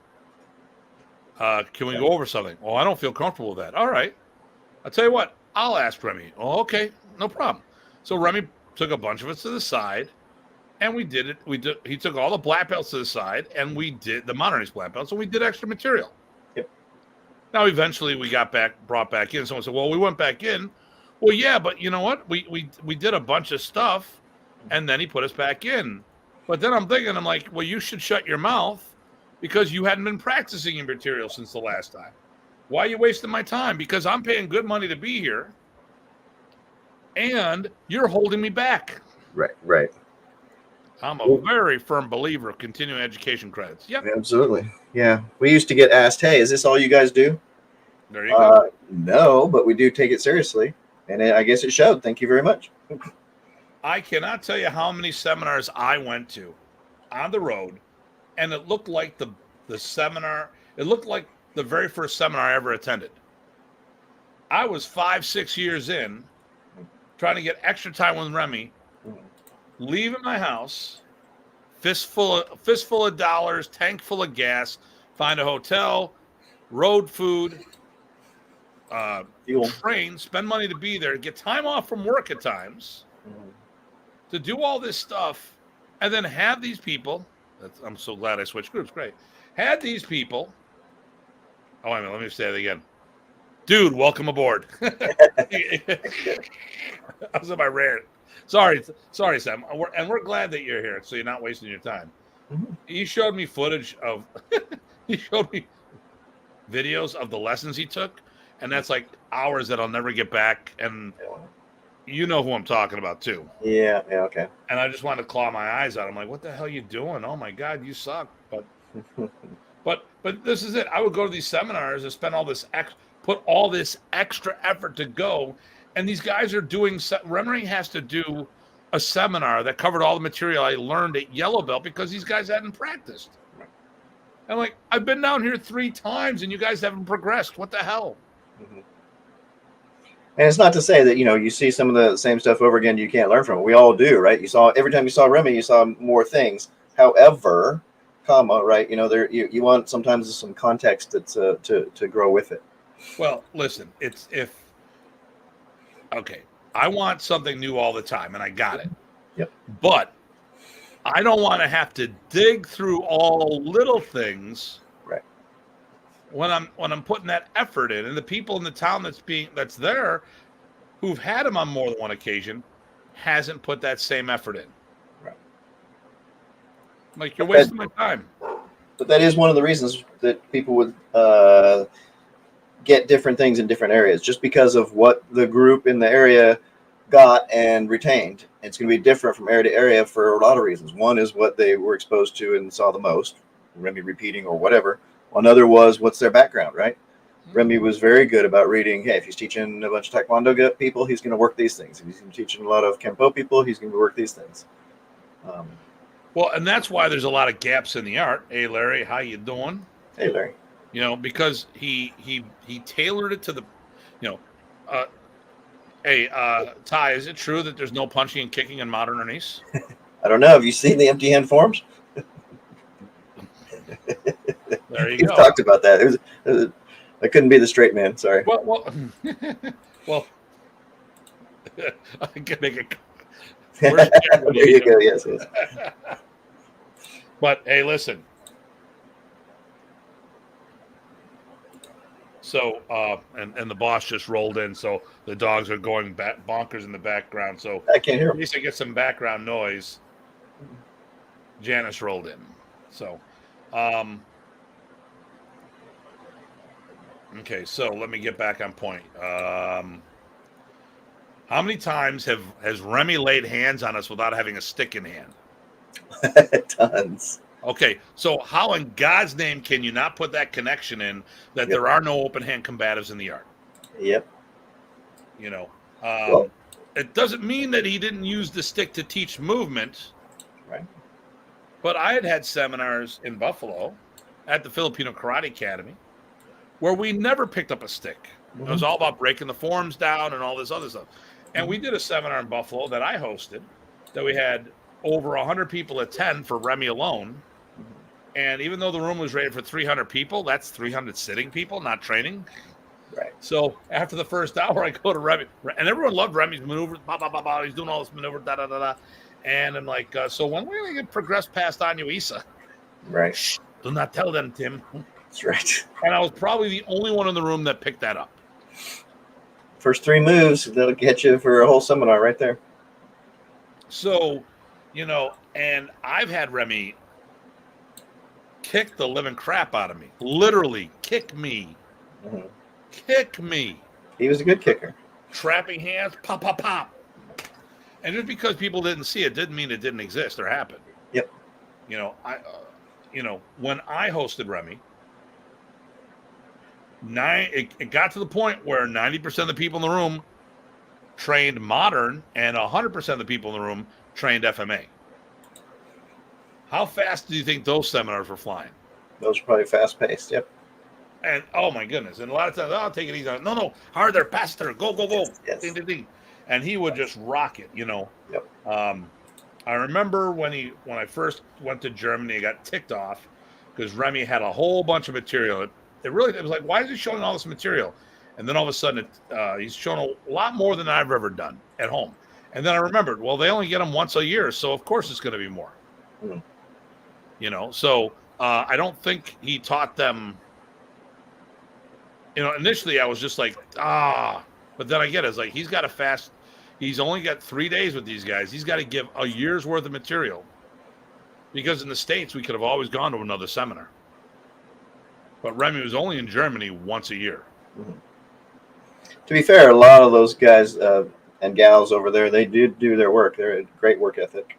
can we go over something? Oh, I don't feel comfortable with that. All right. I'll tell you what, I'll ask Remy. Oh, okay, no problem. So Remy took a bunch of us to the side, and we did it. He took all the black belts to the side, and we did the modern age black belts, and we did extra material. Yep. Now, eventually, we got brought back in. Someone said, well, we went back in. Well, yeah, but you know what? We did a bunch of stuff, and then he put us back in. But then I'm like, well, you should shut your mouth because you hadn't been practicing your material since the last time. Why are you wasting my time? Because I'm paying good money to be here, and you're holding me back. Right. I'm a very firm believer of continuing education credits. Yep. Absolutely. Yeah. We used to get asked, hey, is this all you guys do? There you go. No, but we do take it seriously. And I guess it showed. Thank you very much. I cannot tell you how many seminars I went to on the road, and it looked like the seminar, it looked like the very first seminar I ever attended. I was 5-6 years in, trying to get extra time with Remy, leaving my house, fistful of dollars, tank full of gas, find a hotel, road food, train, spend money to be there, get time off from work at times, to do all this stuff, and then have these people. I'm so glad I switched groups. Great. Had these people. Oh, wait a minute. Let me say it again. Dude, welcome aboard. I was in my rant. Sorry, Sam. We're glad that you're here, so you're not wasting your time. He showed me footage of. He showed me videos of the lessons he took, and that's like hours that I'll never get back. And you know who I'm talking about too. Yeah. Okay. And I just wanted to claw my eyes out. I'm like, what the hell are you doing? Oh my God, you suck. But this is it. I would go to these seminars and spend put all this extra effort to go. And these guys are doing, Remy has to do a seminar that covered all the material I learned at Yellow Belt because these guys hadn't practiced. I'm like, I've been down here 3 times and you guys haven't progressed. What the hell? And it's not to say that, you see some of the same stuff over again, you can't learn from it. We all do, right? Every time you saw Remy, you saw more things. However, right? There you want sometimes some context that's to grow with it. Well, listen, I want something new all the time, and I got it. Yep. But I don't want to have to dig through all little things. Right. When I'm putting that effort in, and the people in the town that's there, who've had him on more than one occasion, hasn't put that same effort in. Right. Like, you're wasting my time. But that is one of the reasons that people would get different things in different areas, just because of what the group in the area got and retained. It's going to be different from area to area for a lot of reasons. One is what they were exposed to and saw the most, Remy repeating or whatever. Another was what's their background, right? Remy was very good about reading. Hey, if he's teaching a bunch of Taekwondo people, he's going to work these things. If he's teaching a lot of Kempo people, he's going to work these things. Well, and that's why there's a lot of gaps in the art. Hey, Larry, how you doing? Hey, Larry. Because he tailored it to the, hey, Ty, is it true that there's no punching and kicking in modern Arnis? I don't know. Have you seen the empty hand forms? There you You've go. talked about that. I couldn't be the straight man. Sorry. Well, I can make it. We're sharing with There you Jim. go. Yes, yes. But hey, listen. So, and the boss just rolled in, so the dogs are going back bonkers in the background. So, I can't hear at him. least I get some background noise. Janice rolled in. So, okay. So let me get back on point. How many times has Remy laid hands on us without having a stick in hand? Tons. Okay, so how in God's name can you not put that connection in that Yep. there are no open hand combatives in the yard? Yep. You know, Well, it doesn't mean that he didn't use the stick to teach movement, right. but I had seminars in Buffalo at the Filipino Karate Academy where we never picked up a stick. It was all about breaking the forms down and all this other stuff. And we did a seminar in Buffalo that I hosted that we had over 100 people attend for Remy alone. And even though the room was rated for 300 people, that's 300 sitting people, not training. Right. So after the first hour, I go to Remy, and everyone loved Remy's maneuvers. Bah, bah, bah, bah, he's doing all this maneuver, da da da da. And I'm like, so when are we going to get progressed past Anuisa? Right. Shh, do not tell them, Tim. That's right. And I was probably the only one in the room that picked that up. First 3 moves, that'll get you for a whole seminar right there. So, and I've had Remy kick the living crap out of me. Literally, kick me. Mm-hmm. Kick me. He was a good kicker. Trapping hands, pop, pop, pop. And just because people didn't see it didn't mean it didn't exist or happen. Yep. When I hosted Remy, it got to the point where 90% of the people in the room trained modern and 100% of the people in the room trained FMA. How fast do you think those seminars were flying? Those are probably fast paced. Yep. And oh my goodness. And a lot of times, I'll take it easy. No, harder, faster, go, go, go. Yes. Ding, ding, ding. And he would just rock it, Yep. I remember when I first went to Germany, I got ticked off because Remy had a whole bunch of material. It was like, why is he showing all this material? And then all of a sudden, he's shown a lot more than I've ever done at home. And then I remembered, well, they only get them once a year, so of course it's going to be more. So I don't think he taught them. Initially I was just like, but then I get it. It's like he's only got 3 days with these guys. He's got to give a year's worth of material. Because in the States, we could have always gone to another seminar. But Remy was only in Germany once a year. Mm-hmm. To be fair, a lot of those guys and gals over there, they do their work. They're a great work ethic.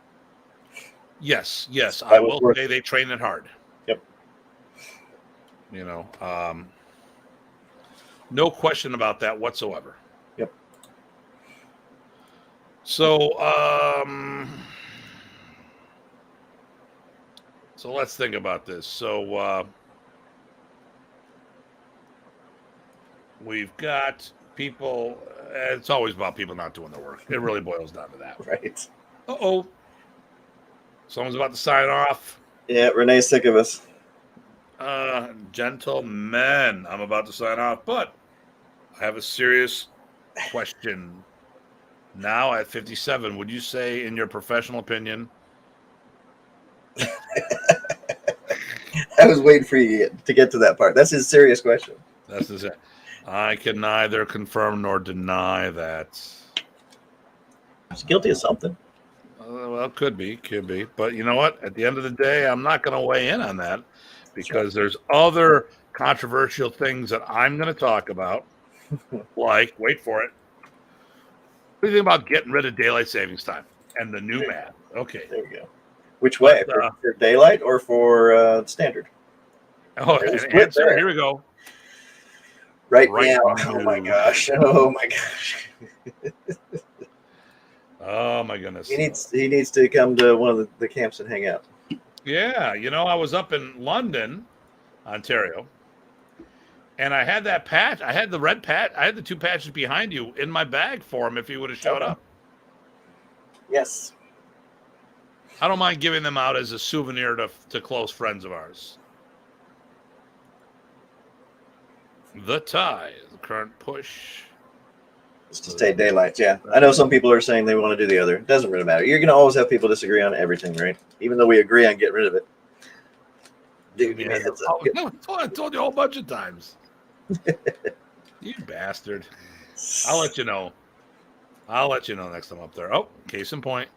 Yes. I will say they train it hard. Yep. No question about that whatsoever. Yep. So, so let's think about this. So, we've got people. It's always about people not doing their work. It really boils down to that. Right. Uh-oh. Someone's about to sign off. Yeah, Renee's sick of us. Gentlemen, I'm about to sign off, but I have a serious question. Now at 57, would you say, in your professional opinion? I was waiting for you to get to that part. That's his serious question. That's it. I can neither confirm nor deny that. He's guilty of something. Well, could be. But you know what? At the end of the day, I'm not going to weigh in on that because there's other controversial things that I'm going to talk about. Like, wait for it. What do you think about getting rid of daylight savings time and the new math? Okay. There we go. Which way? For daylight or for standard? Oh, answer. Here we go. Right now. Oh my gosh. Oh my gosh. Oh my goodness. He needs to come to one of the camps and hang out. Yeah, I was up in London, Ontario, and I had that patch. I had the red patch. I had the 2 patches behind you in my bag for him if he would have showed up. Yes. I don't mind giving them out as a souvenir to close friends of ours. The tie, the current push. It's to stay daylight. Yeah, I know some people are saying they want to do the other. It doesn't really matter. You're going to always have people disagree on everything, right? Even though we agree on getting rid of it. Dude, give me a heads up. No, I told you a whole bunch of times. You bastard. I'll let you know. I'll let you know next time I'm up there. Oh, case in point.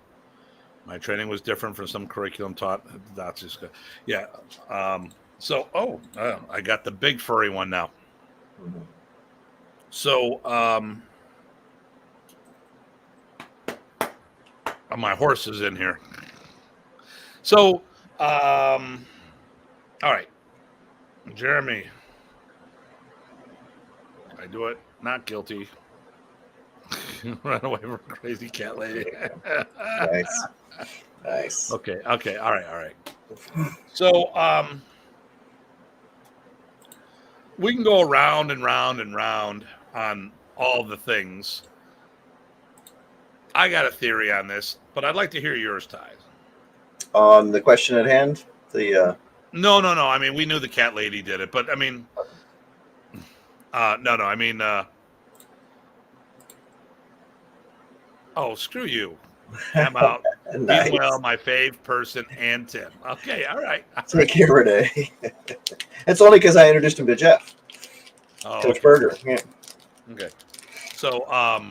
My training was different from some curriculum taught. That's just good. Yeah. I got the big furry one now. Mhm. So, my horse is in here. So, all right. Jeremy. I do it. Not guilty. Run away from a crazy cat lady. Nice. Okay. All right. So, we can go around and round and round on all the things. I got a theory on this, but I'd like to hear yours, Ty. On the question at hand, No. I mean, we knew the cat lady did it, but I mean, no. I mean, screw you. I'm out. nice. Meanwhile, my fave person and Tim. Okay, all right. Take care, Renee. It's only because I introduced him to Jeff. Oh, Coach okay. Berger. Yeah. Okay. So, I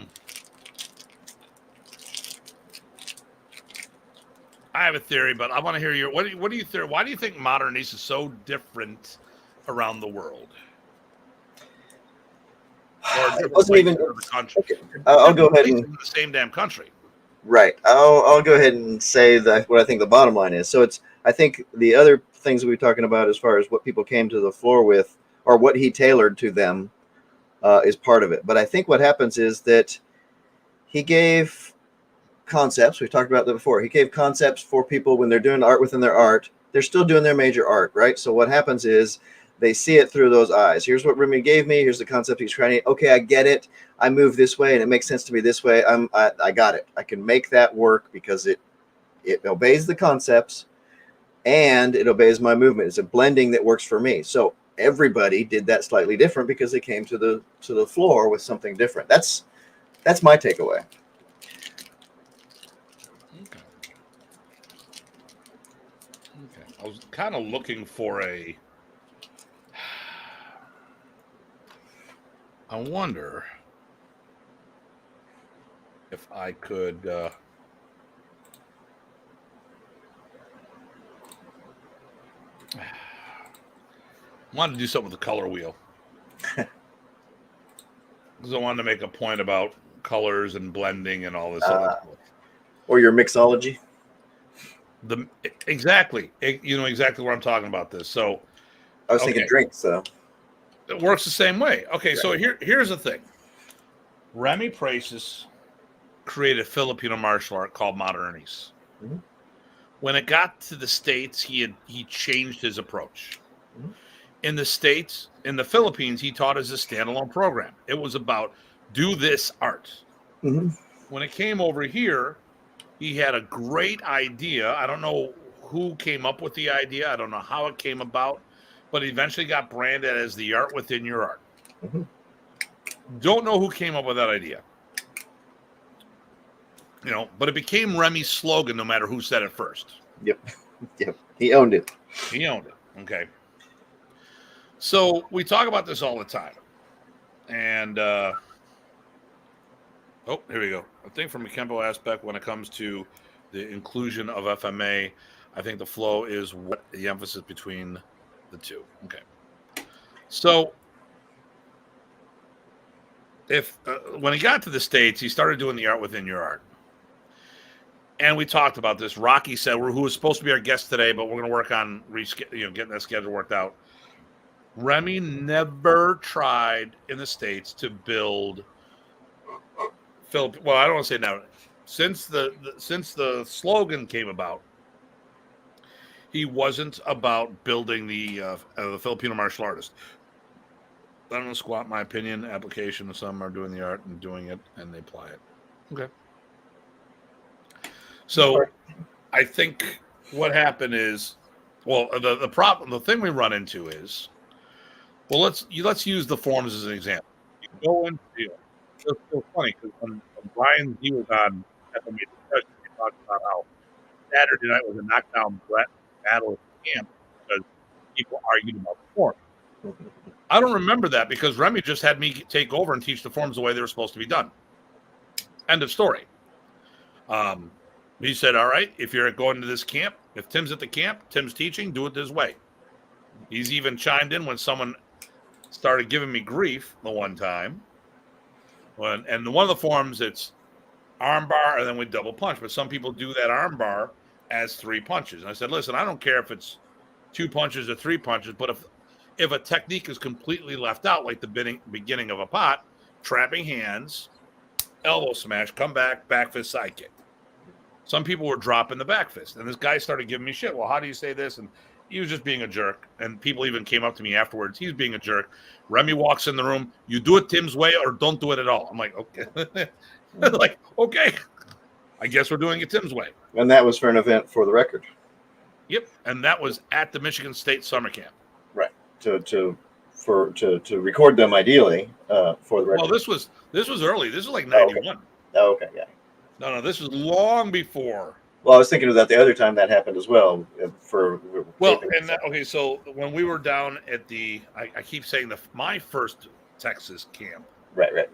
have a theory, but I want to hear your. What do you think? Why do you think Modernese is so different around the world? Or It wasn't even the country. Okay. I'll go ahead and in the same damn country. right. I'll go ahead and say that what I think the bottom line is. So I think the other things we were talking about as far as what people came to the floor with or what he tailored to them is part of it. But I think what happens is that he gave concepts. We've talked about that before. He gave concepts for people when they're doing art within their art. They're still doing their major art, right? So what happens is they see it through those eyes. Here's what Remy gave me. Here's the concept he's trying to. Okay, I get it. I move this way, and it makes sense to me this way. I got it. I can make that work because it obeys the concepts, and it obeys my movement. It's a blending that works for me. So everybody did that slightly different because they came to the floor with something different. That's my takeaway. Okay. I was kind of looking for a. I wonder if I could. Wanted to do something with the color wheel because I wanted to make a point about colors and blending and all this other stuff. Or your mixology. Exactly. You know exactly what I'm talking about. This. So I was thinking drinks, so it works the same way. Okay, right. So here's the thing. Remy Pracis created a Filipino martial art called Arnis. Mm-hmm. When it got to the States, he changed his approach. Mm-hmm. In the States, in the Philippines, he taught as a standalone program. It was about do this art. Mm-hmm. When it came over here, he had a great idea. I don't know who came up with the idea. I don't know how it came about, but it eventually got branded as the art within your art. Mm-hmm. Don't know who came up with that idea. You know, but it became Remy's slogan no matter who said it first. Yep. He owned it. Okay. So we talk about this all the time. And, here we go. I think from a Kempo aspect, when it comes to the inclusion of FMA, I think the flow is what the emphasis between the two. Okay. So if when he got to the States, he started doing the art within your art. And we talked about this. Rocky said, who was supposed to be our guest today, but we're going to work on getting that schedule worked out. Remy never tried in the States to build Well, I don't want to say never. Since the slogan came about, he wasn't about building the Filipino martial artist. I don't know, squat my opinion. Application. Some are doing the art and doing it, and they apply it. Okay. So, I think what happened is, the problem, the thing we run into is, let's use the forms as an example. You go into It's so funny because when Brian he was on FMA discussion, he talked about how Saturday night was a knockdown battle at the camp because people argued about the form. I don't remember that because Remy just had me take over and teach the forms the way they were supposed to be done. End of story. He said, all right, if you're going to this camp, if Tim's at the camp, Tim's teaching, do it this way. He's even chimed in when someone started giving me grief the one time. And one of the forms, it's arm bar and then we double punch. But some people do that arm bar as 3 punches. And I said, listen, I don't care if it's 2 punches or 3 punches, but if a technique is completely left out, like the beginning of a pot, trapping hands, elbow smash, come back fist, side kick. Some people were dropping the back fist. And this guy started giving me shit. Well, how do you say this? And he was just being a jerk. And people even came up to me afterwards. He's being a jerk. Remy walks in the room. You do it Tim's way or don't do it at all. I'm like, okay. Like, okay. I guess we're doing it Tim's way. And that was for an event for the record. Yep. And that was at the Michigan State Summer Camp. Right. To record them ideally for the record. Well, this was early. This was like 91. Oh, okay, yeah. No, this was long before. Well, I was thinking of that the other time that happened as well. So when we were down at I keep saying my first Texas camp, right,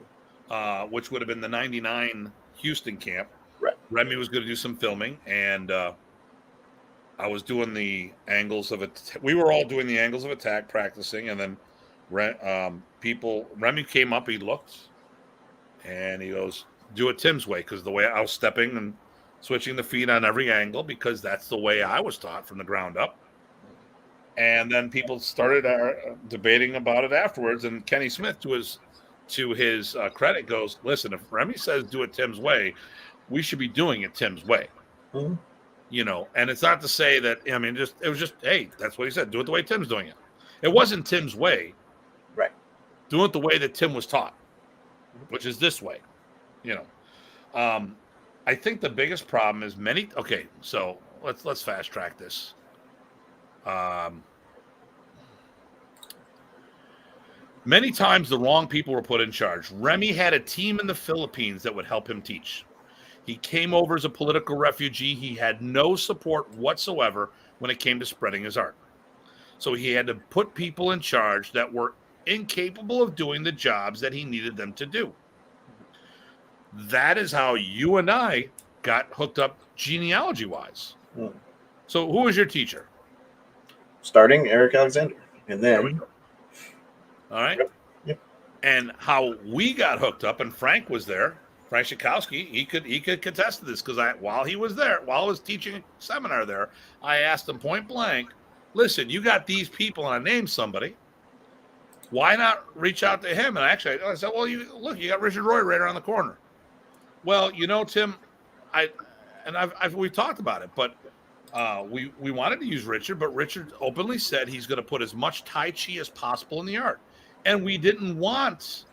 which would have been the '99 Houston camp. Right. Remy was going to do some filming, and I was doing the angles of it. We were all doing the angles of attack, practicing, and then Remy came up. He looked, and he goes, "Do it Tim's way," because the way I was stepping and switching the feet on every angle, because that's the way I was taught from the ground up. And then people started debating about it afterwards. And Kenny Smith, to his credit, goes, "Listen, if Remy says do it Tim's way, we should be doing it Tim's way." Mm-hmm. You know, and it's not to say that, I mean, it was just, hey, that's what he said. Do it the way Tim's doing it. It wasn't Tim's way. Right. Do it the way that Tim was taught, which is this way, you know. I think the biggest problem is so let's fast track this. Many times the wrong people were put in charge. Remy had a team in the Philippines that would help him teach. He came over as a political refugee. He had no support whatsoever when it came to spreading his art. So he had to put people in charge that were incapable of doing the jobs that he needed them to do. That is how you and I got hooked up genealogy-wise. Mm. So who was your teacher? Starting Eric Alexander. And then... All right. Yep. And how we got hooked up, and Frank was there, Frank Shikowski, he could contest to this, because while he was there, while I was teaching a seminar there, I asked him point blank, listen, you got these people, and I named somebody. Why not reach out to him? And actually, I said, well, you got Richard Roy right around the corner. Well, you know, Tim, we've talked about it, but we wanted to use Richard, but Richard openly said he's going to put as much Tai Chi as possible in the art. And we didn't want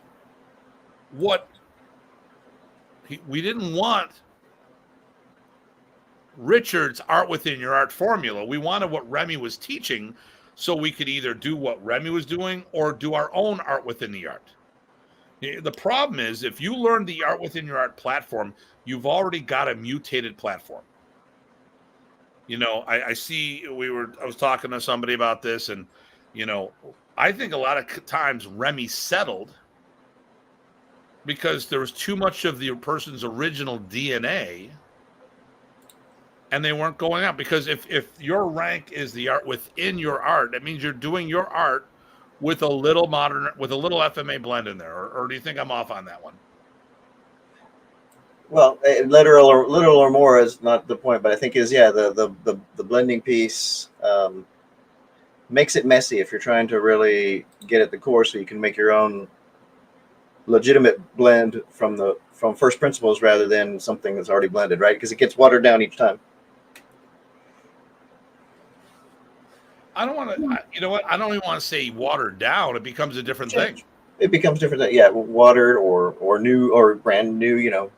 Richard's art within your art formula. We wanted what Remy was teaching, so we could either do what Remy was doing or do our own art within the art. The problem is, if you learn the art within your art platform, you've already got a mutated platform. You know, I was talking to somebody about this, and, you know, I think a lot of times Remy settled because there was too much of the person's original DNA, and they weren't going out. Because if your rank is the art within your art, that means you're doing your art with a little FMA blend in there, or do you think I'm off on that one? Well, little or more is not the point, but I think the blending piece makes it messy if you're trying to really get at the core, so you can make your own legitimate blend from first principles rather than something that's already blended, right? Because it gets watered down each time. I don't want to. You know what? I don't even want to say watered down. It becomes a different thing. It becomes different. Yeah, watered or new or brand new. You know,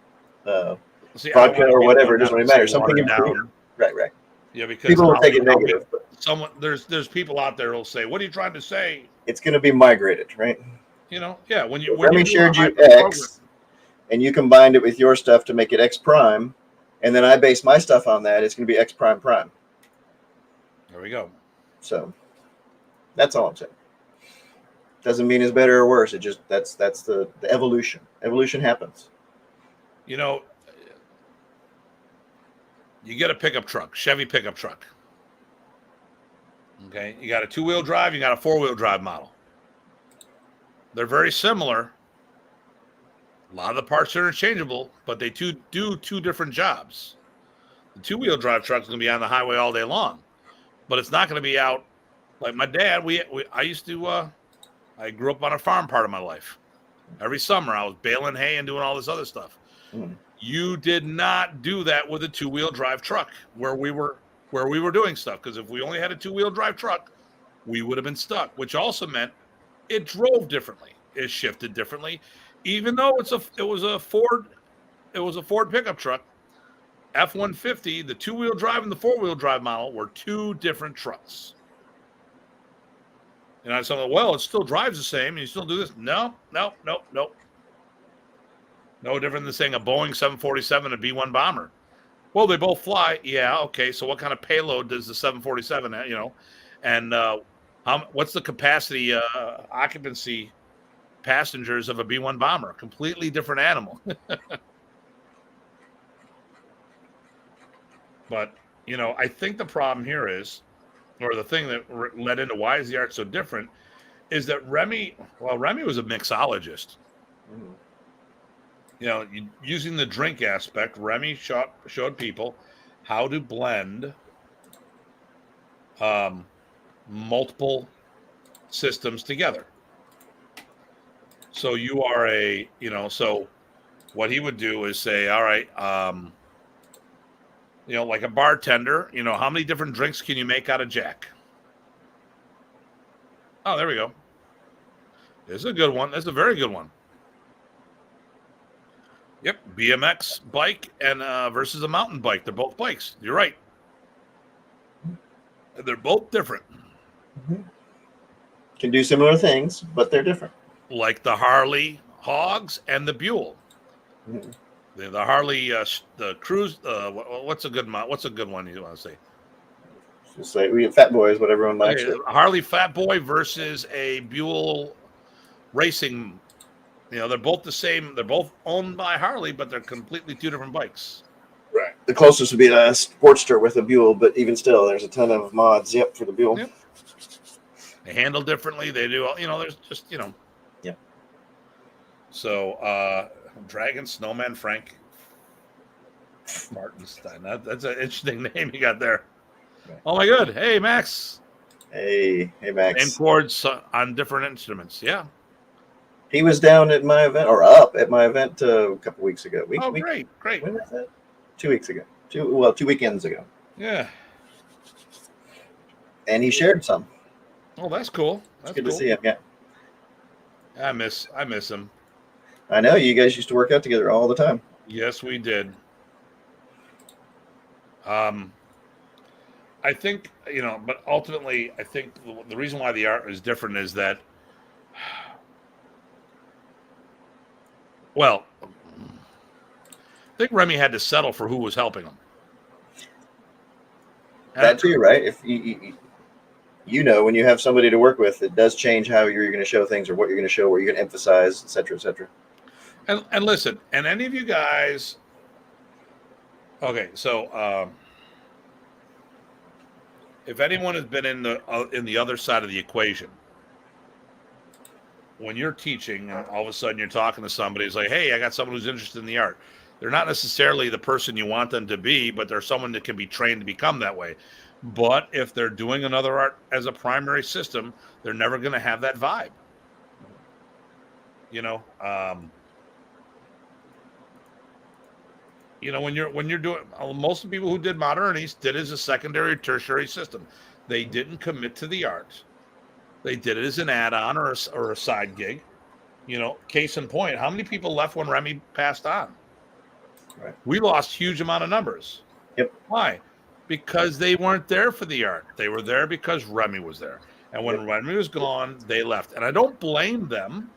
vodka or whatever. It doesn't really matter. Something improved. Right. Yeah, because people will take it negative. There's people out there who'll say, "What are you trying to say?" It's going to be migrated, right? You know, yeah. When Remy shared you X, and you combined it with your stuff to make it X prime, and then I base my stuff on that, it's going to be X prime prime. There we go. So that's all I'm saying. Doesn't mean it's better or worse. It just that's the evolution. Evolution happens. You know, you get a pickup truck, Chevy pickup truck. Okay, you got a 2-wheel drive, you got a 4-wheel drive model. They're very similar. A lot of the parts are interchangeable, but they do two different jobs. The 2-wheel drive truck is going to be on the highway all day long, but it's not going to be out. Like my dad, I used to. I grew up on a farm part of my life. Every summer, I was baling hay and doing all this other stuff. Mm. You did not do that with a 2-wheel drive truck where we were doing stuff, because if we only had a 2-wheel drive truck, we would have been stuck, which also meant it drove differently. It shifted differently. Even though it was a Ford pickup truck, F-150, the 2-wheel drive and the 4-wheel drive model were two different trucks. And I said, well, it still drives the same, and you still do this. No. No different than saying a Boeing 747 and a B-1 bomber. Well, they both fly. Yeah, okay. So what kind of payload does the 747 have, And what's the capacity, occupancy, passengers of a B-1 bomber? Completely different animal. But, I think the problem here is, or the thing that led into why is the art so different, is that Remy was a mixologist. Mm-hmm. Using the drink aspect, Remy showed people how to blend multiple systems together. So you are so what he would do is say, all right, like a bartender, how many different drinks can you make out of Jack? Oh, there we go. This is a good one. That's a very good one. Yep, BMX bike and versus a mountain bike. They're both bikes. You're right. They're both different. Mm-hmm. Can do similar things, but they're different. Like the Harley Hogs and the Buell. Mm-hmm. The Harley, the Cruise. What's a good one you want to say? Just like we Fat Boys, what everyone likes. Okay, Harley Fat Boy versus a Buell Racing. They're both the same. They're both owned by Harley, but they're completely two different bikes. Right. The closest would be a Sportster with a Buell, but even still, there's a ton of mods. Yep, for the Buell. Yep. They handle differently. They do. There's just. Yep. So, Dragon Snowman Frank Martinstein. That's an interesting name you got there. Right. Oh my God! Hey Max. Hey Max. Same chords on different instruments. Yeah. He was down at my event, or up at my event a couple weeks ago. Great. When was that? 2 weeks ago. 2 weekends ago. Yeah. And he shared some. Oh, that's cool. That's good cool to see him. Yeah. I miss him. I know you guys used to work out together all the time. Yes, we did. I think, but ultimately, I think the reason why the art is different is that, well, I think Remy had to settle for who was helping him. That too, right? If when you have somebody to work with, it does change how you're going to show things, or what you're going to show, what you're going to emphasize, et cetera, et cetera. And listen, and any of you guys, okay, so if anyone has been in the other side of the equation, when you're teaching and all of a sudden you're talking to somebody, it's like, hey, I got someone who's interested in the art. They're not necessarily the person you want them to be, but they're someone that can be trained to become that way. But if they're doing another art as a primary system, they're never going to have that vibe. When you're doing, most of the people who did Modernies did it as a secondary or tertiary system. They didn't commit to the art. They did it as an add-on or a side gig. Case in point, how many people left when Remy passed on? Right. We lost huge amount of numbers. Yep. Why? Because they weren't there for the art. They were there because Remy was there. And when Remy was gone, they left. And I don't blame them.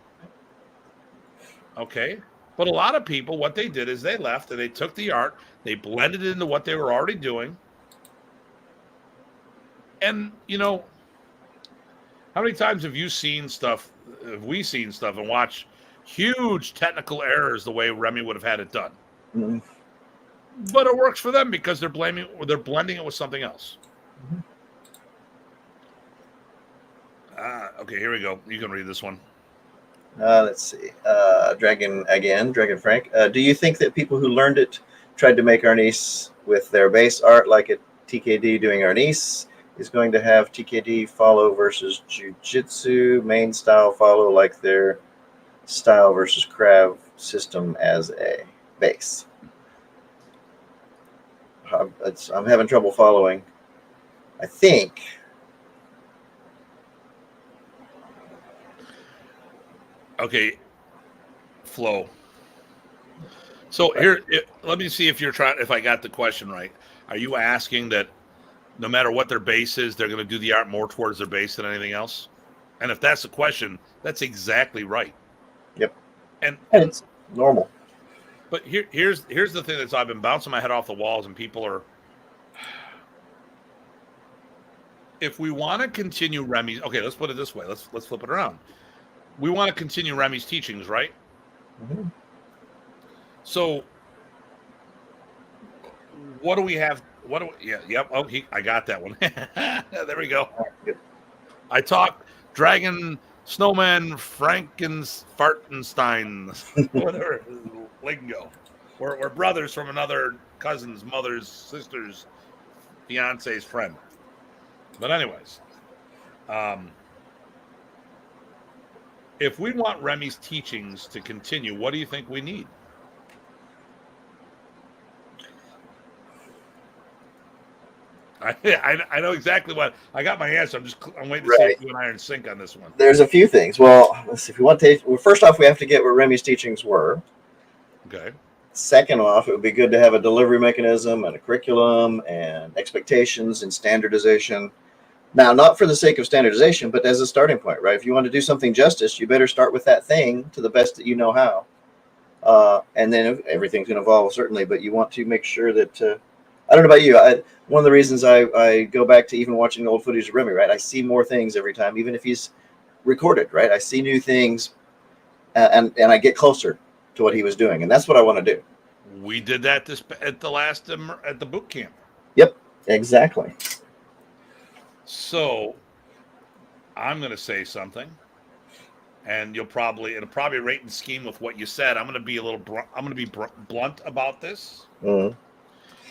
Okay. But a lot of people, what they did is they left and they took the art, they blended it into what they were already doing. And, how many times have we seen stuff and watched huge technical errors the way Remy would have had it done? Mm-hmm. But it works for them because they're blending it with something else. Okay, here we go. You can read this one. Let's see. Dragon Frank. Do you think that people who learned it tried to make Arnis with their base art like a TKD doing Arnis is going to have TKD follow versus Jiu-Jitsu main style follow like their style versus Krav system as a base? I'm having trouble following. I think. Okay, flow. So here, let me see if I got the question right. Are you asking that no matter what their base is, they're going to do the art more towards their base than anything else? And if that's the question, that's exactly right. Yep. And it's normal. But here's the thing that's I've been bouncing my head off the walls, and people are. If we want to continue Remy's, okay, let's put it this way. Let's flip it around. We want to continue Remy's teachings, right? Mm-hmm. So, what do we have? Yep. Oh, I got that one. There we go. I talk Dragon, Snowman, Frankenfartenstein, whatever lingo. We're brothers from another cousin's, mother's, sister's, fiance's friend. But anyways, if we want Remy's teachings to continue, what do you think we need? I know exactly what I got my answer. I'm waiting to see if you and I are in sync on this one. There's a few things. Well, let's see. If we want to, first off, we have to get what Remy's teachings were. Okay. Second off, it would be good to have a delivery mechanism and a curriculum and expectations and standardization. Now, not for the sake of standardization, but as a starting point, right? If you want to do something justice, you better start with that thing to the best that you know how. And then everything's going to evolve, certainly, but you want to make sure that, I don't know about you, one of the reasons I go back to even watching old footage of Remy, right? I see more things every time, even if he's recorded, right? I see new things, and I get closer to what he was doing, and that's what I want to do. We did that at the boot camp. Yep, exactly. So I'm going to say something, and it'll probably rate and scheme with what you said. I'm going to be blunt about this. Mm-hmm.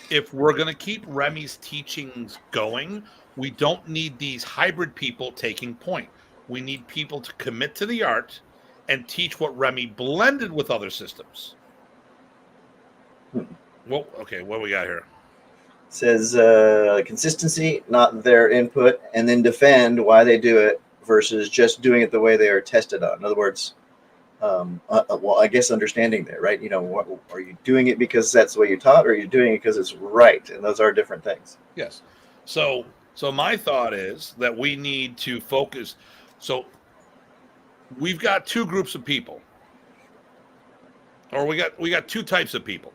If we're going to keep Remy's teachings going, we don't need these hybrid people taking point. We need people to commit to the art and teach what Remy blended with other systems. Well, okay, what do we got here? It says consistency, not their input, and then defend why they do it versus just doing it the way they are tested on. In other words, well, I guess understanding there, right? What are you doing it because that's the way you taught, or are you doing it because it's right? And those are different things. Yes. So my thought is that we need to focus. So we've got two groups of people, or we got two types of people.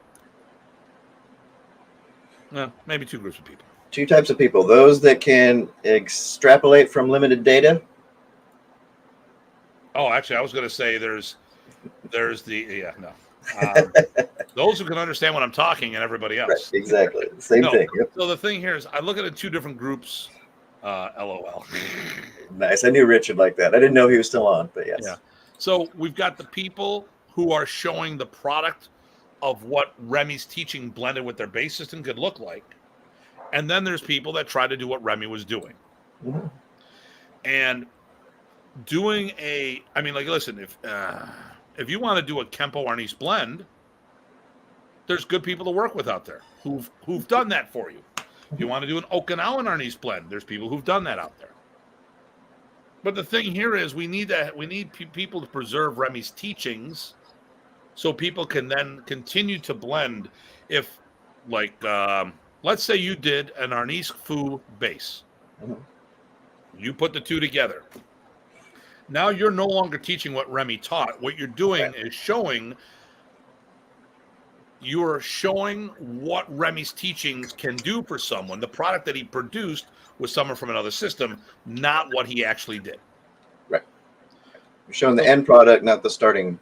No, maybe two groups of people. Two types of people: those that can extrapolate from limited data. Oh, actually, I was going to say there's those who can understand what I'm talking and everybody else. Right, exactly. Same thing. Yep. So the thing here is I look at it in two different groups. LOL. Nice. I knew Rich would like that. I didn't know he was still on, but yes. Yeah. So we've got the people who are showing the product of what Remy's teaching blended with their base system could look like. And then there's people that try to do what Remy was doing. Mm-hmm. And listen, if you want to do a Kempo Arnis blend, there's good people to work with out there who've done that for you. If you want to do an Okinawan Arnis blend, there's people who've done that out there. But the thing here is we need people to preserve Remy's teachings so people can then continue to blend. If, let's say you did an Arnis Fu base. Mm-hmm. You put the two together. Now you're no longer teaching what Remy taught. What you're doing is showing you're showing what Remy's teachings can do for someone. The product that he produced was someone from another system, not what he actually did. Right. You're showing the end product, not the starting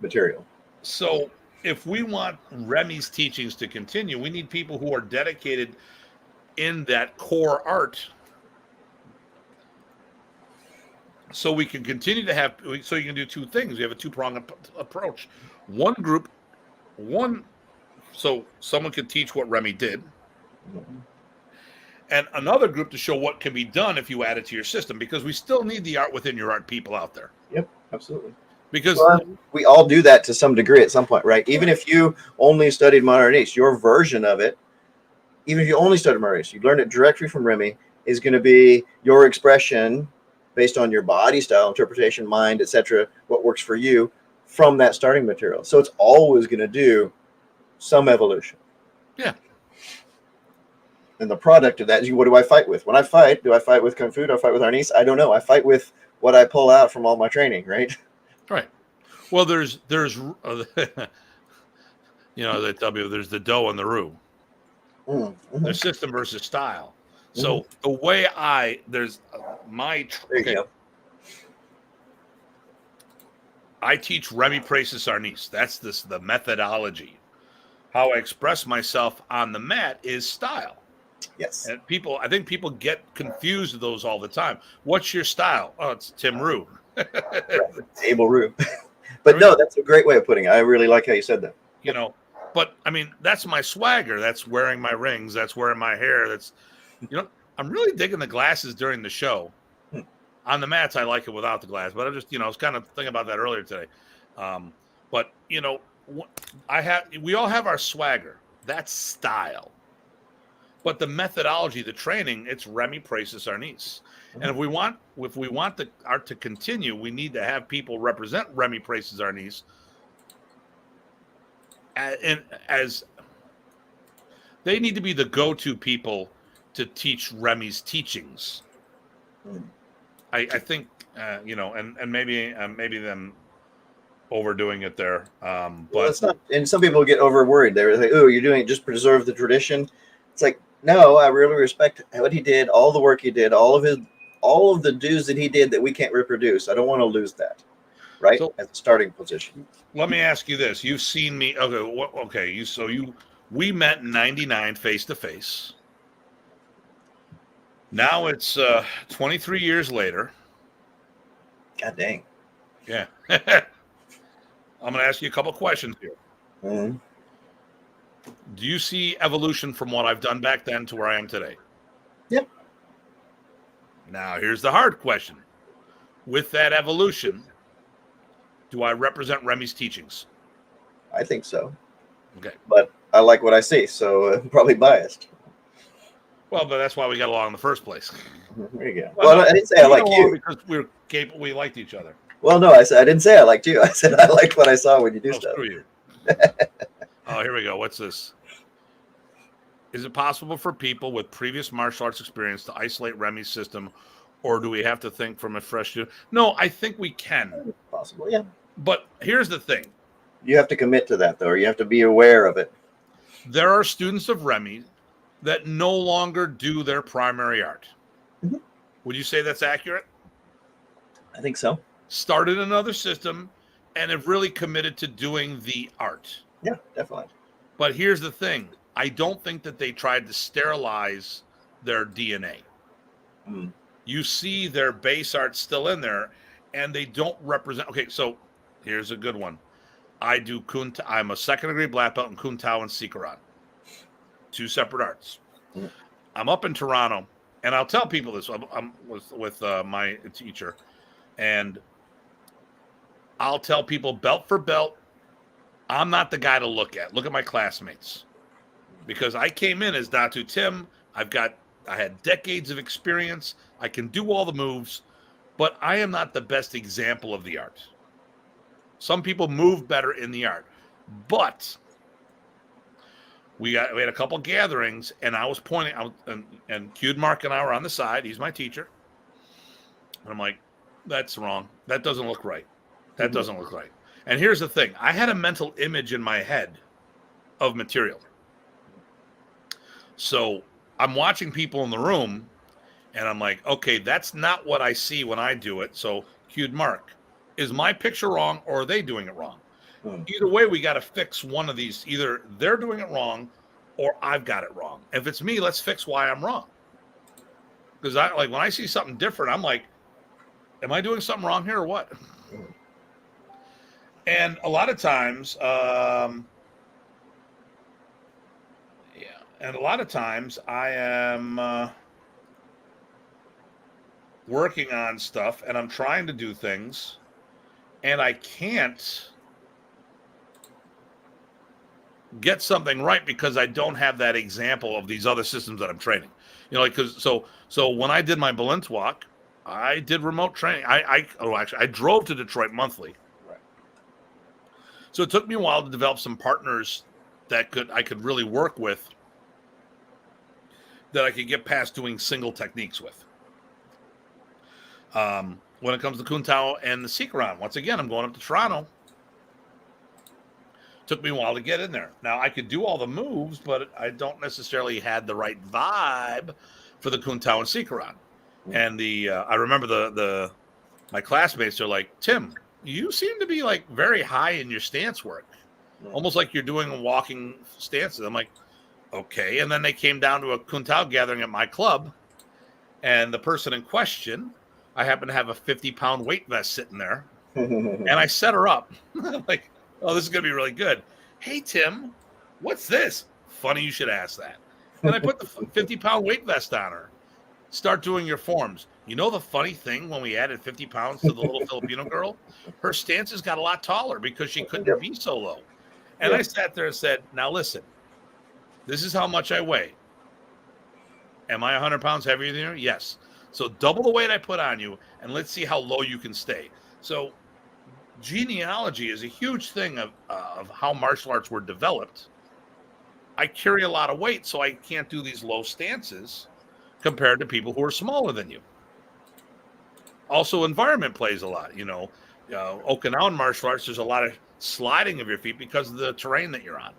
material. So if we want Remy's teachings to continue, we need people who are dedicated in that core art, so we can continue to have, so you can do two things. We have a two-pronged approach. One group, so someone can teach what Remy did, and another group to show what can be done if you add it to your system, because we still need the art within your art people out there. Yep, absolutely. Because we all do that to some degree at some point, right? Even if you only studied modern Arnis, your version of it, even if you only studied modern Arnis, you learned it directly from Remy, is going to be your expression based on your body style, interpretation, mind, etc., what works for you from that starting material. So it's always going to do some evolution. Yeah. And the product of that is, what do I fight with? When I fight, do I fight with Kung Fu? Do I fight with Arnis? I don't know. I fight with what I pull out from all my training, right? Right. Well, there's you know, they tell me there's the dough and the roux. Mm-hmm. There's system versus style. So the way I teach Remy Praeses Arnis. That's the methodology. How I express myself on the mat is style. Yes. And I think people get confused with those all the time. What's your style? Oh, it's Tim Roux. Table roux. But no, that's a great way of putting it. I really like how you said that. You know, but I mean, that's my swagger. That's wearing my rings. That's wearing my hair. That's, you know, I'm really digging the glasses during the show. On the mats, I like it without the glass, but I just, you know, I was kind of thinking about that earlier today. But you know, we all have our swagger. That's style. But the methodology, the training, it's Remy Praeses Arnis. And if we want the art to continue, we need to have people represent Remy Praeses Arnis as they need to be the go-to people to teach Remy's teachings. I think you know, and maybe them overdoing it there. But well, it's not. And some people get over worried. They're like, "Oh, you're doing it just preserve the tradition." It's like, no, I really respect what he did, all the work he did, all of the dues that he did that we can't reproduce. I don't want to lose that, right? So, at the starting position. Let me ask you this: you've seen me. Okay. We met in '99 face to face. Now it's 23 years later. God dang. Yeah. I'm going to ask you a couple questions here. Mm-hmm. Do you see evolution from what I've done back then to where I am today? Yep. Now, here's the hard question. With that evolution, do I represent Remy's teachings? I think so. Okay. But I like what I see, so I'm probably biased. Well, but that's why we got along in the first place. There you go. Well, I didn't say I like you. Because we were capable, we liked each other. Well, no, I didn't say I liked you. I said I liked what I saw when you do stuff. Screw you. Oh, here we go. What's this? Is it possible for people with previous martial arts experience to isolate Remy's system, or do we have to think from a fresh view? No, I think we can. Possible, yeah. But here's the thing. You have to commit to that, though, or you have to be aware of it. There are students of Remy that no longer do their primary art. Mm-hmm. Would you say that's accurate? I think so. Started another system and have really committed to doing the art. Yeah, definitely. But here's the thing. I don't think that they tried to sterilize their DNA. Mm. You see their base art still in there, and they don't represent. Okay, so here's a good one. I'm a second degree black belt in Kun Tao and Sikaran. 2 separate arts. Mm. I'm up in Toronto, and I'll tell people this. I'm with my teacher, and I'll tell people belt for belt, I'm not the guy to look at. Look at my classmates. Because I came in as Datu Tim. I had decades of experience. I can do all the moves, but I am not the best example of the art. Some people move better in the art. But we had a couple gatherings, and I was pointing out, and Mark and I were on the side. He's my teacher. And I'm like, that's wrong. That doesn't look right. That doesn't look right. And here's the thing. I had a mental image in my head of material. So I'm watching people in the room, and I'm like, okay, that's not what I see when I do it. So cued mark. Is my picture wrong, or are they doing it wrong? Either way, we got to fix one of these. Either they're doing it wrong, or I've got it wrong. If it's me, let's fix why I'm wrong. Because I like when I see something different, I'm like, am I doing something wrong here or what? And a lot of times, I am working on stuff and I'm trying to do things and I can't get something right because I don't have that example of these other systems that I'm training. You know, like because so when I did my Balint walk, I did remote training. I drove to Detroit monthly. Right. So it took me a while to develop some partners that I could really work with, that I could get past doing single techniques with. When it comes to Kuntao and the Seekeron, once again, I'm going up to Toronto. Took me a while to get in there. Now I could do all the moves, but I don't necessarily had the right vibe for the Kuntao and Seekeron. And I remember my classmates are like, Tim, you seem to be like very high in your stance work, almost like you're doing walking stances. I'm like, okay. And then they came down to a Kuntao gathering at my club, and the person in question, I happen to have a 50-pound weight vest sitting there, and I set her up. Like, oh, this is going to be really good. Hey, Tim, what's this? Funny you should ask that. And I put the 50-pound weight vest on her. Start doing your forms. You know the funny thing, when we added 50 pounds to the little Filipino girl, her stances got a lot taller because she couldn't be so low. And I sat there and said, now listen, this is how much I weigh. Am I 100 pounds heavier than you? Yes. So double the weight I put on you, and let's see how low you can stay. So genealogy is a huge thing of how martial arts were developed. I carry a lot of weight, so I can't do these low stances compared to people who are smaller than you. Also, environment plays a lot. You know, Okinawan martial arts, there's a lot of sliding of your feet because of the terrain that you're on.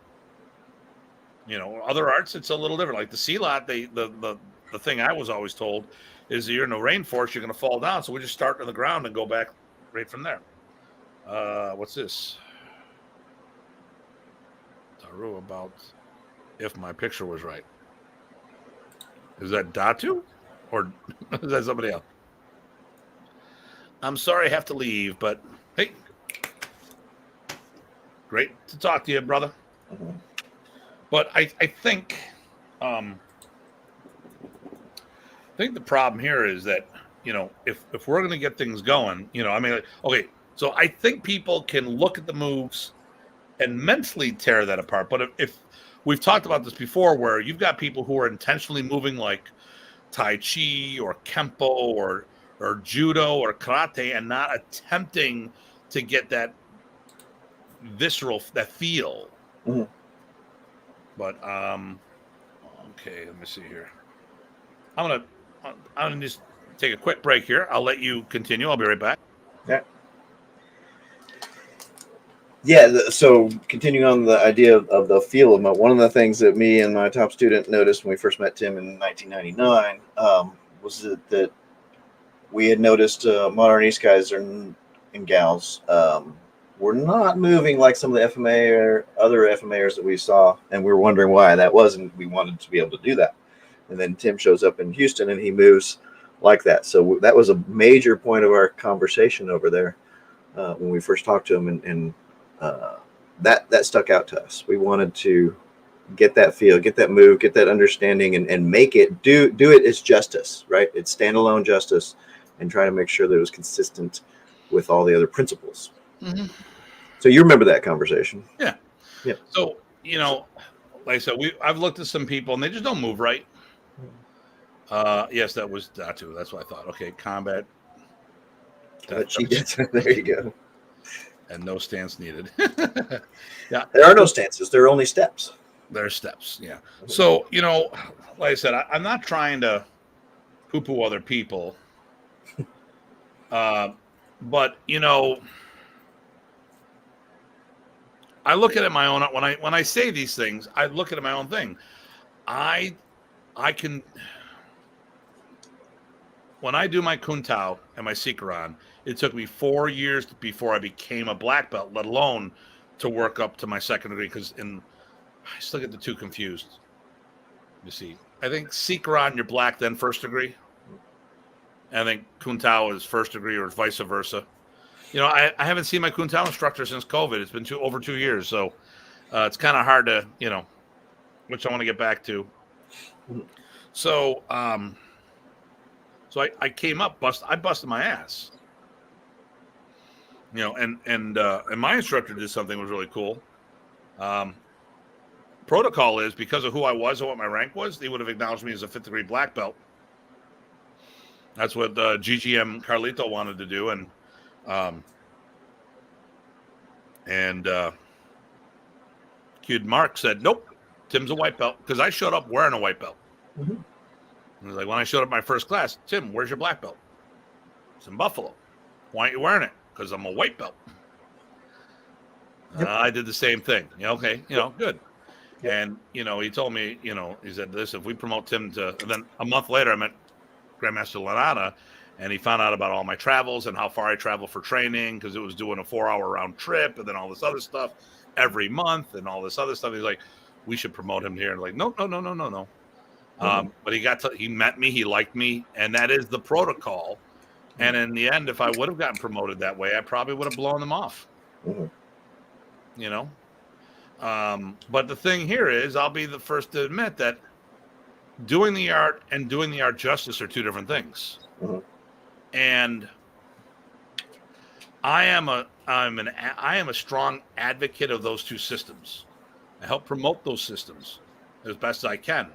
You know, other arts, it's a little different. Like the Silat, the thing I was always told is that you're in a rainforest, you're going to fall down. So we just start on the ground and go back right from there. What's this? Taru about if my picture was right. Is that Datu? Or is that somebody else? I'm sorry I have to leave, but hey, great to talk to you, brother. Mm-hmm. But I think the problem here is that, you know, if we're going to get things going, you know, I mean, okay, so I think people can look at the moves and mentally tear that apart. But if we've talked about this before, where you've got people who are intentionally moving like Tai Chi or Kempo or Judo or Karate and not attempting to get that visceral, that feel. Mm-hmm. But, okay, let me see here. I'm gonna just take a quick break here. I'll let you continue. I'll be right back. Yeah. Yeah, so continuing on the idea of the feel of one of the things that me and my top student noticed when we first met Tim in 1999 was that we had noticed modern guys and gals were not moving like some of the FMA or other FMAers that we saw, and we were wondering why that was, and we wanted to be able to do that. And then Tim shows up in Houston, and he moves like that. So that was a major point of our conversation over there when we first talked to him, and that stuck out to us. We wanted to get that feel, get that move, get that understanding, and make it do it as justice, right? It's standalone justice, and try to make sure that it was consistent with all the other principles. Mm-hmm. So you remember that conversation? Yeah. So, you know, like I said, I've looked at some people and they just don't move right. Yes, that was Datu. That's what I thought. Okay, combat. There you go. And no stance needed. Yeah. There are no stances. There are only steps. There's steps. Yeah. So, you know, like I said, I'm not trying to poo-poo other people. But, you know, I look at it my own when I say these things, I look at it my own thing. I can when I do my Kuntao and my Sikaran, it took me 4 years before I became a black belt, let alone to work up to my second degree. Because I still get the two confused. You see, I think Sikaran you're black then first degree. I think Kuntao is first degree or vice versa. I haven't seen my Kuntao instructor since COVID. It's been over 2 years, so it's kind of hard to which I want to get back to. So I came up, I busted my ass. And my instructor did something that was really cool. Protocol is because of who I was and what my rank was, they would have acknowledged me as a 5th degree black belt. That's what GGM Carlito wanted to do, and Kid Mark said, "Nope, Tim's a white belt," because I showed up wearing a white belt. Mm-hmm. He was like, when I showed up my first class, "Tim, where's your black belt?" It's in Buffalo. "Why aren't you wearing it?" "Because I'm a white belt." Yep. I did the same thing. Okay, good. Yep. And he told me, he said, "This if we promote Tim to," and then a month later I met Grandmaster Lanata, and he found out about all my travels and how far I travel for training, because it was doing a 4-hour round trip and then all this other stuff every month and all this other stuff. He's like, "We should promote him here." And like, no. Mm-hmm. But he met me, he liked me, and that is the protocol. Mm-hmm. And in the end, if I would have gotten promoted that way, I probably would have blown them off. Mm-hmm. But the thing here is, I'll be the first to admit that doing the art and doing the art justice are two different things. Mm-hmm. And I am a strong advocate of those two systems. I help promote those systems as best as I can.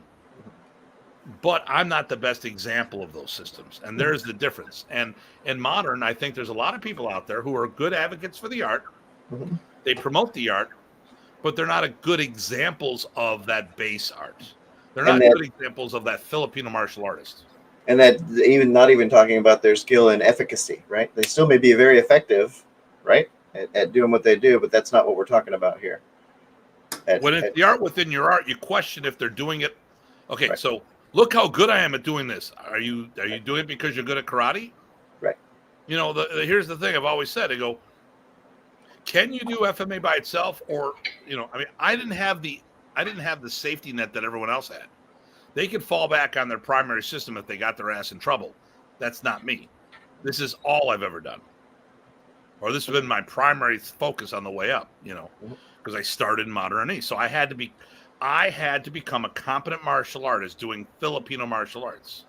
But I'm not the best example of those systems. And there's the difference. And in modern, I think there's a lot of people out there who are good advocates for the art. Mm-hmm. They promote the art, but they're not good examples of that base art. They're not good examples of that Filipino martial artist. And that not even talking about their skill and efficacy, right? They still may be very effective, right, at doing what they do, but that's not what we're talking about here. When it's the art within your art, you question if they're doing it. Okay, right. So look how good I am at doing this. Are you doing it because you're good at karate? Right. Here's the thing I've always said. I go, can you do FMA by itself? Or, I didn't have the safety net that everyone else had. They could fall back on their primary system if they got their ass in trouble. That's not me. This is all I've ever done. Or this has been my primary focus on the way up, because I started in modern Arnis. So I had to become a competent martial artist doing Filipino martial arts.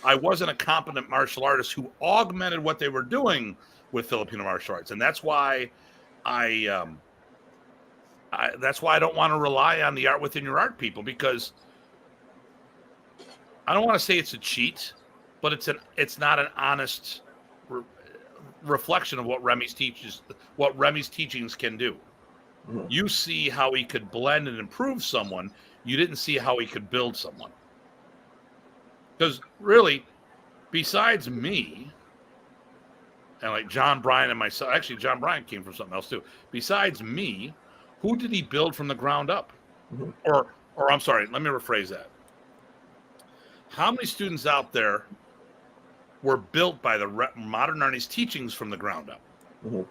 I wasn't a competent martial artist who augmented what they were doing with Filipino martial arts. And that's why I don't want to rely on the art within your art people, because I don't want to say it's a cheat, but it's not an honest reflection of what Remy's teachings can do. Mm-hmm. You see how he could blend and improve someone. You didn't see how he could build someone. Because really, besides me, and like John Bryan and myself, actually John Bryan came from something else too. Besides me, who did he build from the ground up? Mm-hmm. Or I'm sorry, let me rephrase that. How many students out there were built by the modern Arnis teachings from the ground up? Mm-hmm.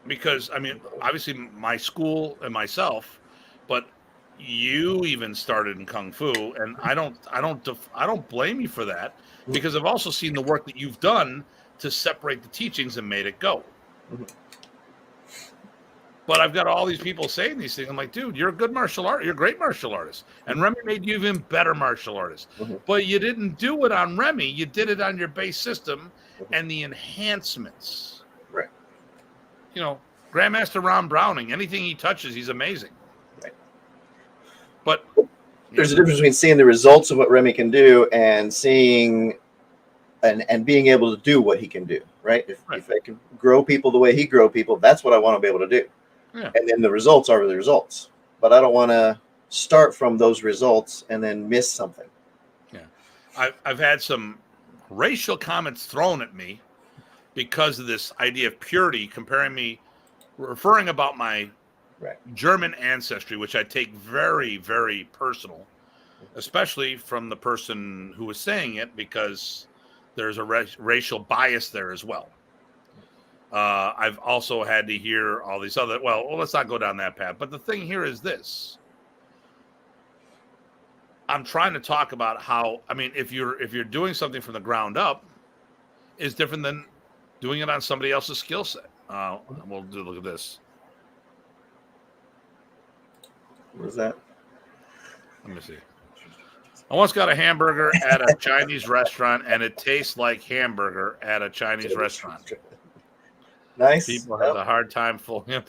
Because, obviously my school and myself, but you even started in Kung Fu, and I don't blame you for that, because I've also seen the work that you've done to separate the teachings and made it go. Mm-hmm. But I've got all these people saying these things. I'm like, dude, you're a good martial artist. You're a great martial artist. And Remy made you even better martial artist. Mm-hmm. But you didn't do it on Remy. You did it on your base system and the enhancements. Right. Grandmaster Ron Browning, anything he touches, he's amazing. Right. But there's a difference between seeing the results of what Remy can do and seeing and being able to do what he can do, right? If I can grow people the way he grow people, that's what I want to be able to do. Yeah. And then the results are the results. But I don't want to start from those results and then miss something. Yeah. I've had some racial comments thrown at me because of this idea of purity, comparing me referring about my Right. German ancestry, which I take very, very personal, especially from the person who was saying it, because there's a racial bias there as well. I've also had to hear all these other. Well, let's not go down that path. But the thing here is this: I'm trying to talk about how. I mean, if you're doing something from the ground up, is different than doing it on somebody else's skill set. We'll look at this. What is that? Let me see. I once got a hamburger at a Chinese restaurant, and it tastes like hamburger at a Chinese restaurant. Nice. People have a hard time fooling.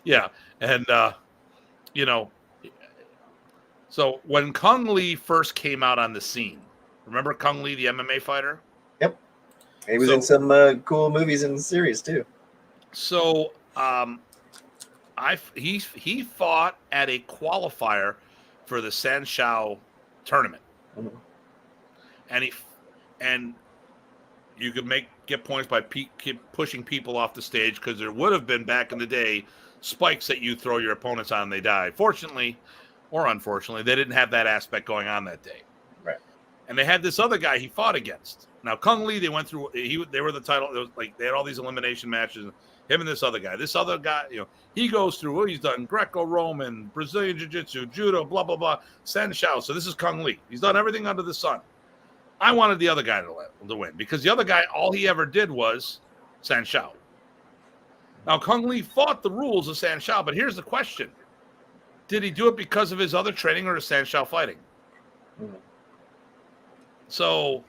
Yeah, and so when Kung Lee first came out on the scene, remember Kung Lee, the MMA fighter? Yep, he was in some cool movies and series too. So, he fought at a qualifier for the Sanshao tournament, and you could get points by pushing people off the stage, because there would have been back in the day spikes that you throw your opponents on and they die. Fortunately or unfortunately, they didn't have that aspect going on that day. Right. And they had this other guy he fought against. Now Kung Lee, they went through. They were the title. It was like they had all these elimination matches. Him and this other guy. This other guy, he goes through. He's done Greco-Roman, Brazilian Jiu-Jitsu, Judo, blah blah blah, Sanshao. So this is Kung Lee. He's done everything under the sun. I wanted the other guy to win, because the other guy, all he ever did was Sanshao. Now Kung Lee fought the rules of Sanshao, but here's the question: did he do it because of his other training or his Sanshao fighting? So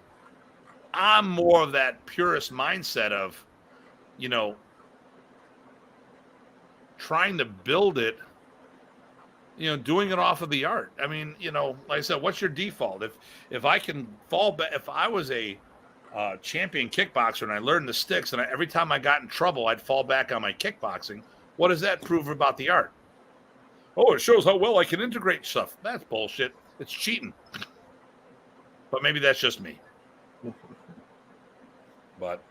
I'm more of that purist mindset of, trying to build it, doing it off of the art. I mean, like I said, what's your default? If I can fall back, if I was a champion kickboxer and I learned the sticks, and every time I got in trouble, I'd fall back on my kickboxing, what does that prove about the art? Oh, it shows how well I can integrate stuff. That's bullshit. It's cheating. But maybe that's just me. But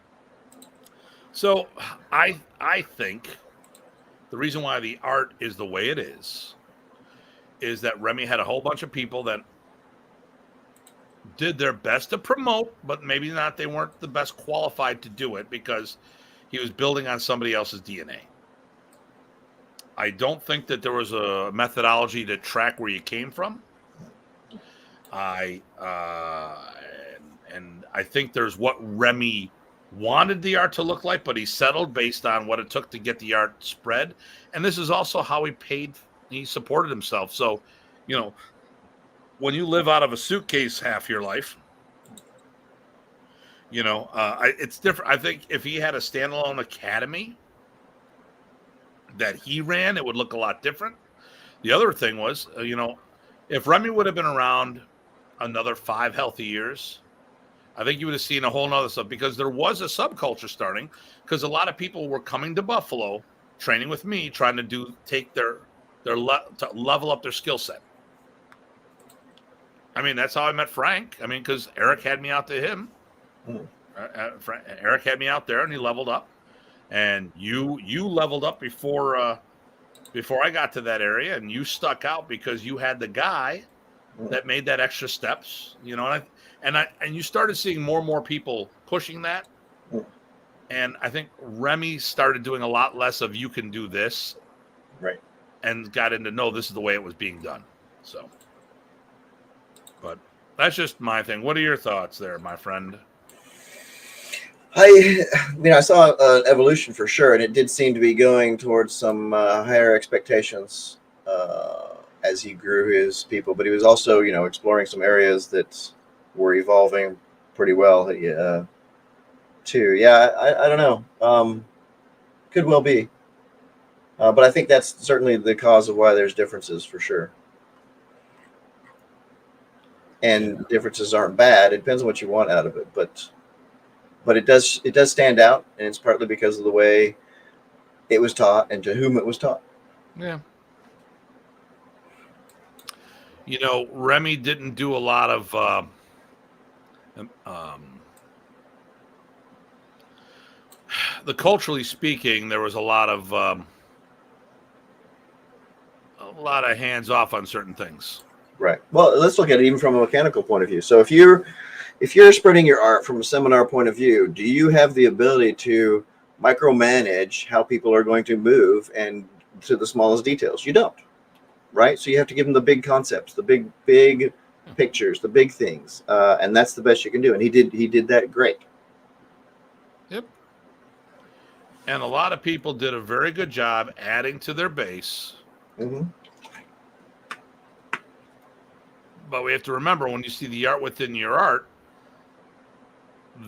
so I think the reason why the art is the way it is that Remy had a whole bunch of people that did their best to promote, but maybe not. They weren't the best qualified to do it, because he was building on somebody else's DNA. I don't think that there was a methodology to track where you came from. And I think there's what Remy wanted the art to look like, but he settled based on what it took to get the art spread. And this is also how he supported himself. So, when you live out of a suitcase half your life, it's different. I think if he had a standalone academy that he ran, it would look a lot different. The other thing was, if Remy would have been around another 5 healthy years, I think you would have seen a whole nother stuff, because there was a subculture starting, because a lot of people were coming to Buffalo, training with me, trying to to level up their skill set. I mean, that's how I met Frank. I mean, because Eric had me out to him. Eric had me out there, and he leveled up. And you leveled up before I got to that area, and you stuck out because you had the guy that made that extra steps, and you started seeing more and more people pushing that. And I think Remy started doing a lot less of you can do this, right, and got into no, this is the way it was being done. So, but that's just my thing. What are your thoughts there, my friend? I saw an evolution for sure, and it did seem to be going towards some higher expectations as he grew his people. But he was also, exploring some areas that were evolving pretty well, too. Yeah, I don't know. Could well be. But I think that's certainly the cause of why there's differences for sure. And differences aren't bad. It depends on what you want out of it, but it does stand out, and it's partly because of the way it was taught and to whom it was taught. Yeah. Remy didn't do a lot of culturally speaking, there was a lot of hands off on certain things. Right. Well, let's look at it even from a mechanical point of view. So if you're spreading your art from a seminar point of view, do you have the ability to micromanage how people are going to move and to the smallest details? You don't. Right. So you have to give them the big concepts, the big pictures, the big things, and that's the best you can do. And he did that great. Yep. And a lot of people did a very good job adding to their base. Mm-hmm. But we have to remember, when you see the art within your art,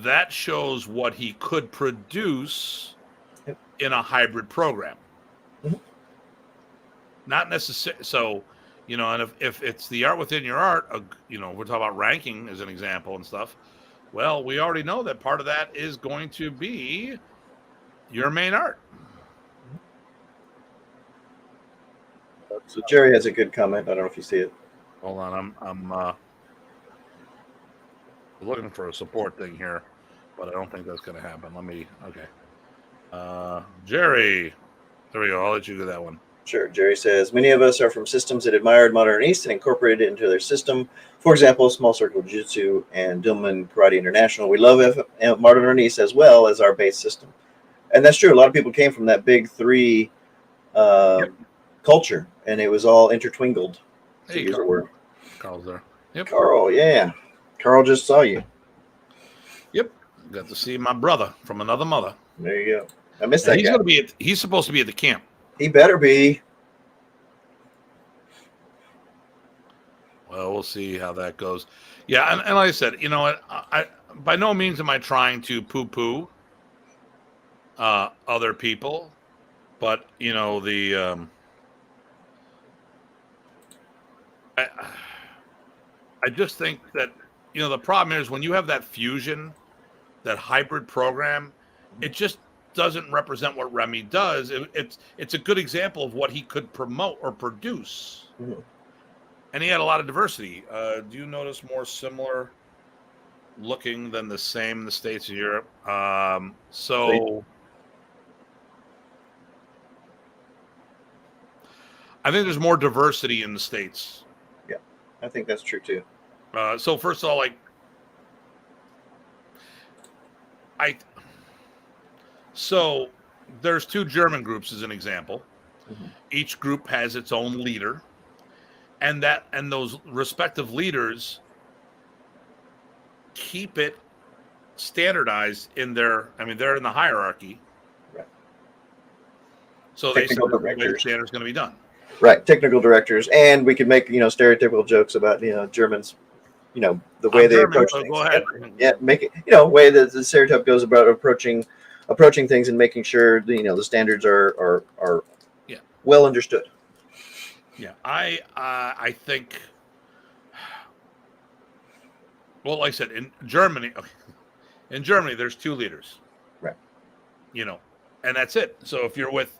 that shows what he could produce in a hybrid program. Mm-hmm. Not necessarily. So, and if it's the art within your art, we're talking about ranking as an example and stuff. Well, we already know that part of that is going to be your main art. So Jerry has a good comment. I don't know if you see it. Hold on, I'm looking for a support thing here, but I don't think that's going to happen. Jerry, there we go. I'll let you do that one. Sure. Jerry says, many of us are from systems that admired Modern East and incorporated it into their system. For example, Small Circle Jiu-Jitsu and Dillman Karate International. We love Modern East as well as our base system. And that's true. A lot of people came from that big three culture, and it was all intertwingled. Hey, use a word. Carl's there. Yep. Carl, yeah. Carl just saw you. Yep. Got to see my brother from another mother. There you go. I missed that guy. He's supposed to be at the camp. He better be. Well, we'll see how that goes. Yeah, and like I said, I by no means am I trying to poo-poo other people, but I just think that the problem is when you have that fusion, that hybrid program, it just doesn't represent what Remy does. It's a good example of what he could promote or produce. Mm-hmm. And he had a lot of diversity. Do you notice more similar looking than the same in the States and Europe? So I think there's more diversity in the States. Yeah, I think that's true too. So first of all, so there's two German groups as an example. Mm-hmm. Each group has its own leader, and those respective leaders keep it standardized in they're in the hierarchy. Right. So they say the way the standard's going to be done. Right, technical directors, and we could make stereotypical jokes about Germans, the way they approach things. Go ahead. Yeah, make it way that the stereotype goes about approaching things and making sure the standards are well understood. Yeah, I think. Well, like I said, in Germany, there's two leaders. Right. And that's it. So if you're with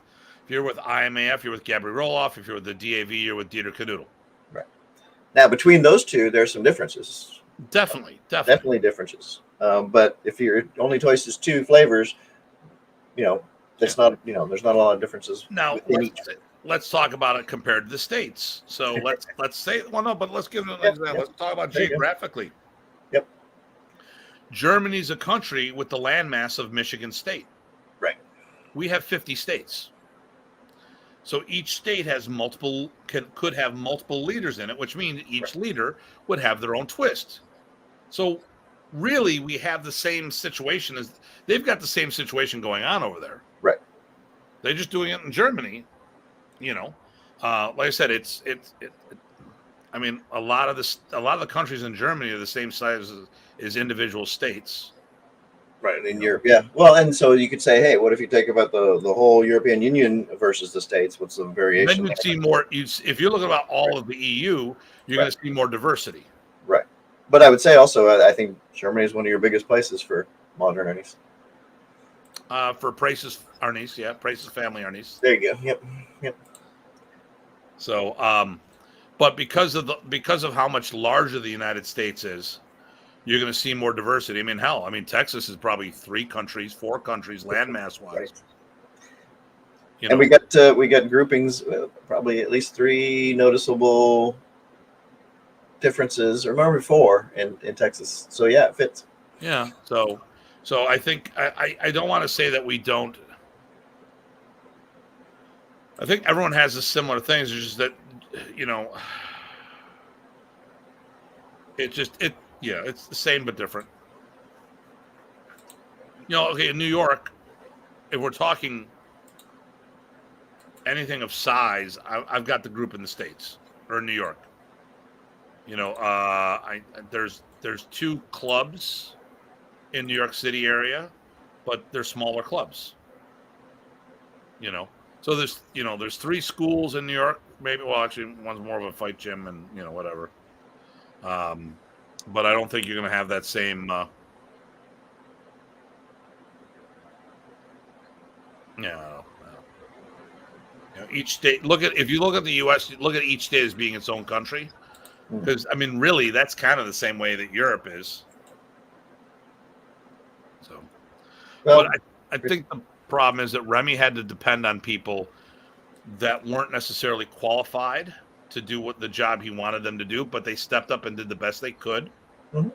IMAF, you're with Gabri Roloff. If you're with the DAV, you're with Dieter Kanoodle. Right. Now, between those two, there's some differences. Definitely differences. But if your only choice is two flavors, that's not. There's not a lot of differences. Now, let's talk about it compared to the States. So let's say, well, no, but let's give them an example. Let's talk about geographically. Yep. Germany's a country with the landmass of Michigan State. Right. We have 50 states. So each state has could have multiple leaders in it, which means each leader would have their own twist. So really, we have the same situation they've got the same situation going on over there. Right. They're just doing it in Germany. Like I said, a lot of the countries in Germany are the same size as individual states. Right, in Europe, yeah. Well, and so you could say, hey, what if you take about the whole European Union versus the States? What's the variation? Then you'd see more. If you're looking about all of the EU, you're going to see more diversity. Right. But I would say also, I think Germany is one of your biggest places for modern Arnis. For Price's Arnis, yeah, Price's family Arnis. There you go. Yep. So, but because of how much larger the United States is, you're going to see more diversity. I mean, hell, Texas is probably 3 countries, 4 countries, landmass wise. Right. You And know, we got groupings, probably at least 3 noticeable differences, or maybe 4 in Texas. So yeah, it fits. yeah. So I think I don't want to say that we don't. I think everyone has a similar things. It's just that, you know, it's the same but different. You know, okay, in New York, if we're talking anything of size, I've got the group in the States or in New York. You know, there's 2 clubs in New York City area, but they're smaller clubs. You know, so there's 3 schools in New York. Maybe, well, actually, one's more of a fight gym and whatever. But I don't think you're going to have that same. Yeah. Each state. If you look at the U.S., look at each state as being its own country. Because really, that's kind of the same way that Europe is. So, Well, but I think the problem is that Remy had to depend on people that weren't necessarily qualified to do what the job he wanted them to do, but they stepped up and did the best they could. Mm-hmm.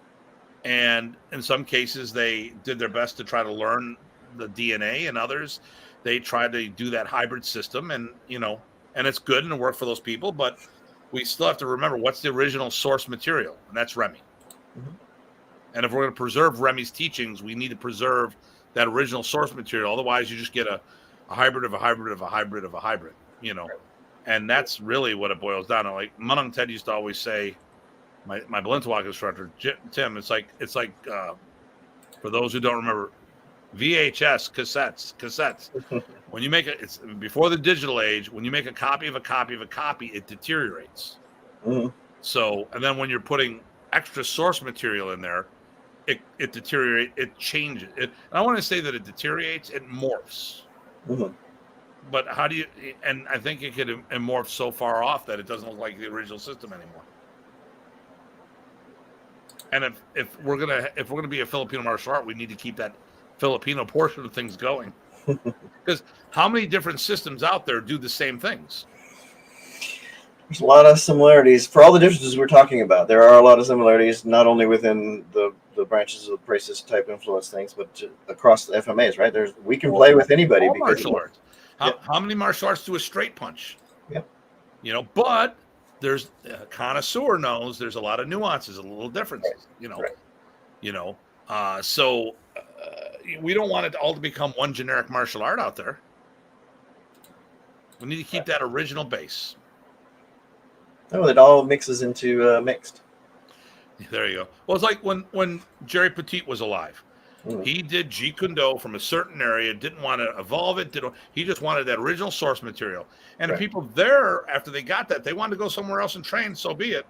And in some cases, they did their best to try to learn the DNA, and others, they tried to do that hybrid system, and it's good and it worked for those people, but we still have to remember what's the original source material, and that's Remy. Mm-hmm. And if we're going to preserve Remy's teachings, we need to preserve that original source material. Otherwise, you just get a hybrid of a hybrid of a hybrid of a hybrid, And that's really what it boils down to. Like Punong Ted used to always say, my Balintawak instructor, Tim, it's like for those who don't remember, VHS cassettes. When you make it's before the digital age. When you make a copy of a copy of a copy, it deteriorates. Mm-hmm. So, and then when you're putting extra source material in there, it deteriorates. It changes. And I want to say that it deteriorates. It morphs. Mm-hmm. But how do you? And I think it could morph so far off that it doesn't look like the original system anymore. And if we're gonna be a Filipino martial art, we need to keep that Filipino portion of things going. Because how many different systems out there do the same things? There's a lot of similarities. For all the differences we're talking about, there are a lot of similarities, not only within the branches of the racist type influence things, but across the FMAs, right? We can play with anybody. All martial arts. How many martial arts do a straight punch? Yep. But there's a connoisseur knows there's a lot of nuances, a little differences, Right. So we don't want it all to become one generic martial art out there. We need to keep that original base. Oh, it all mixes into mixed. There you go. Well, it's like when Jerry Petit was alive. He did Jeet Kune Do from a certain area, didn't want to evolve it. He just wanted that original source material. And if people there, after they got that, they wanted to go somewhere else and train, so be it.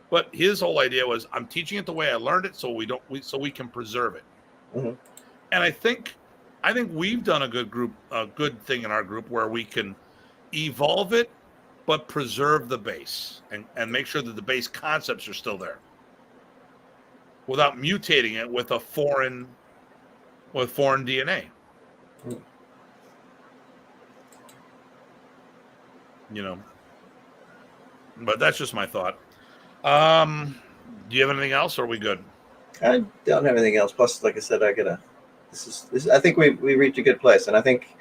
But his whole idea was, I'm teaching it the way I learned it, so we can preserve it. Mm-hmm. And I think we've done a good thing in our group where we can evolve it, but preserve the base and make sure that the base concepts are still there, without mutating it with foreign DNA. But that's just my thought. Do you have anything else, or are we good? I don't have anything else. Plus, like I said, I think we reached a good place, and I think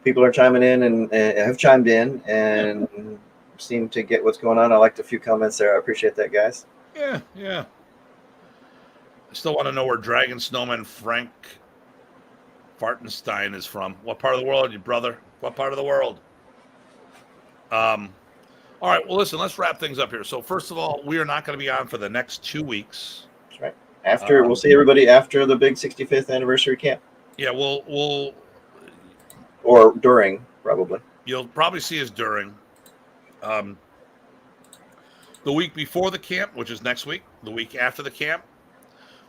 people are chiming in and have chimed in and seem to get what's going on. I liked a few comments there. I appreciate that, guys. Yeah. I still want to know where Dragon Snowman Frank Fartenstein is from. What part of the world, you brother? What part of the world? All right, well, listen, let's wrap things up here. So first of all, we are not going to be on for the next 2 weeks. That's right. We'll see everybody after the big 65th anniversary camp. Yeah, we'll or during, probably. You'll probably see us during. The week before the camp, which is next week, the week after the camp,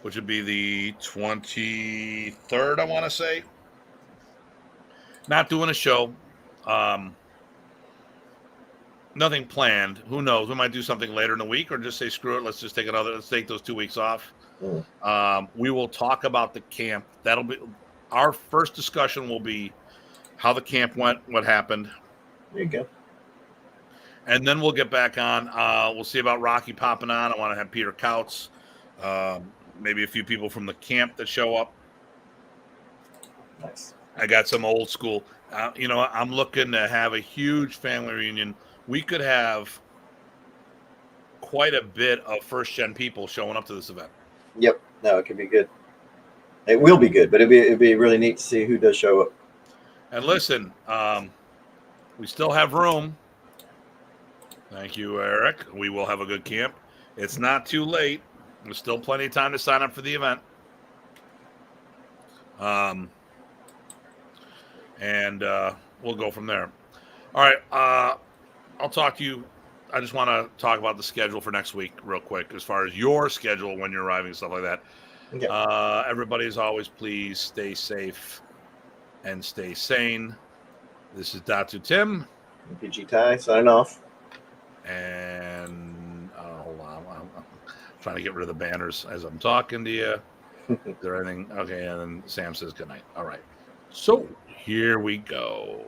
which would be the 23rd, I want to say. Not doing a show. Nothing planned. Who knows? We might do something later in the week, or just say screw it. Let's take those 2 weeks off. Mm. We will talk about the camp. That'll be our first discussion. Will be how the camp went, what happened, There you go. and then we'll get back on. We'll see about Rocky popping on. I want to have Peter Couts, maybe a few people from the camp that show up. Nice. I got some old school. I'm looking to have a huge family reunion. We could have quite a bit of first gen people showing up to this event. Yep. No, it could be good. It will be good, but it'd be really neat to see who does show up. And listen, we still have room. Thank you, Eric. We will have a good camp. It's not too late. There's still plenty of time to sign up for the event. And we'll go from there. All right. I'll talk to you. I just want to talk about the schedule for next week real quick, as far as your schedule when you're arriving and stuff like that. Okay. Everybody, as always, please stay safe and stay sane. This is Datu Tim. PG Ty signing off. And hold on. I'm trying to get rid of the banners as I'm talking to you. Is there anything? Okay, and then Sam says goodnight. All right. So here we go.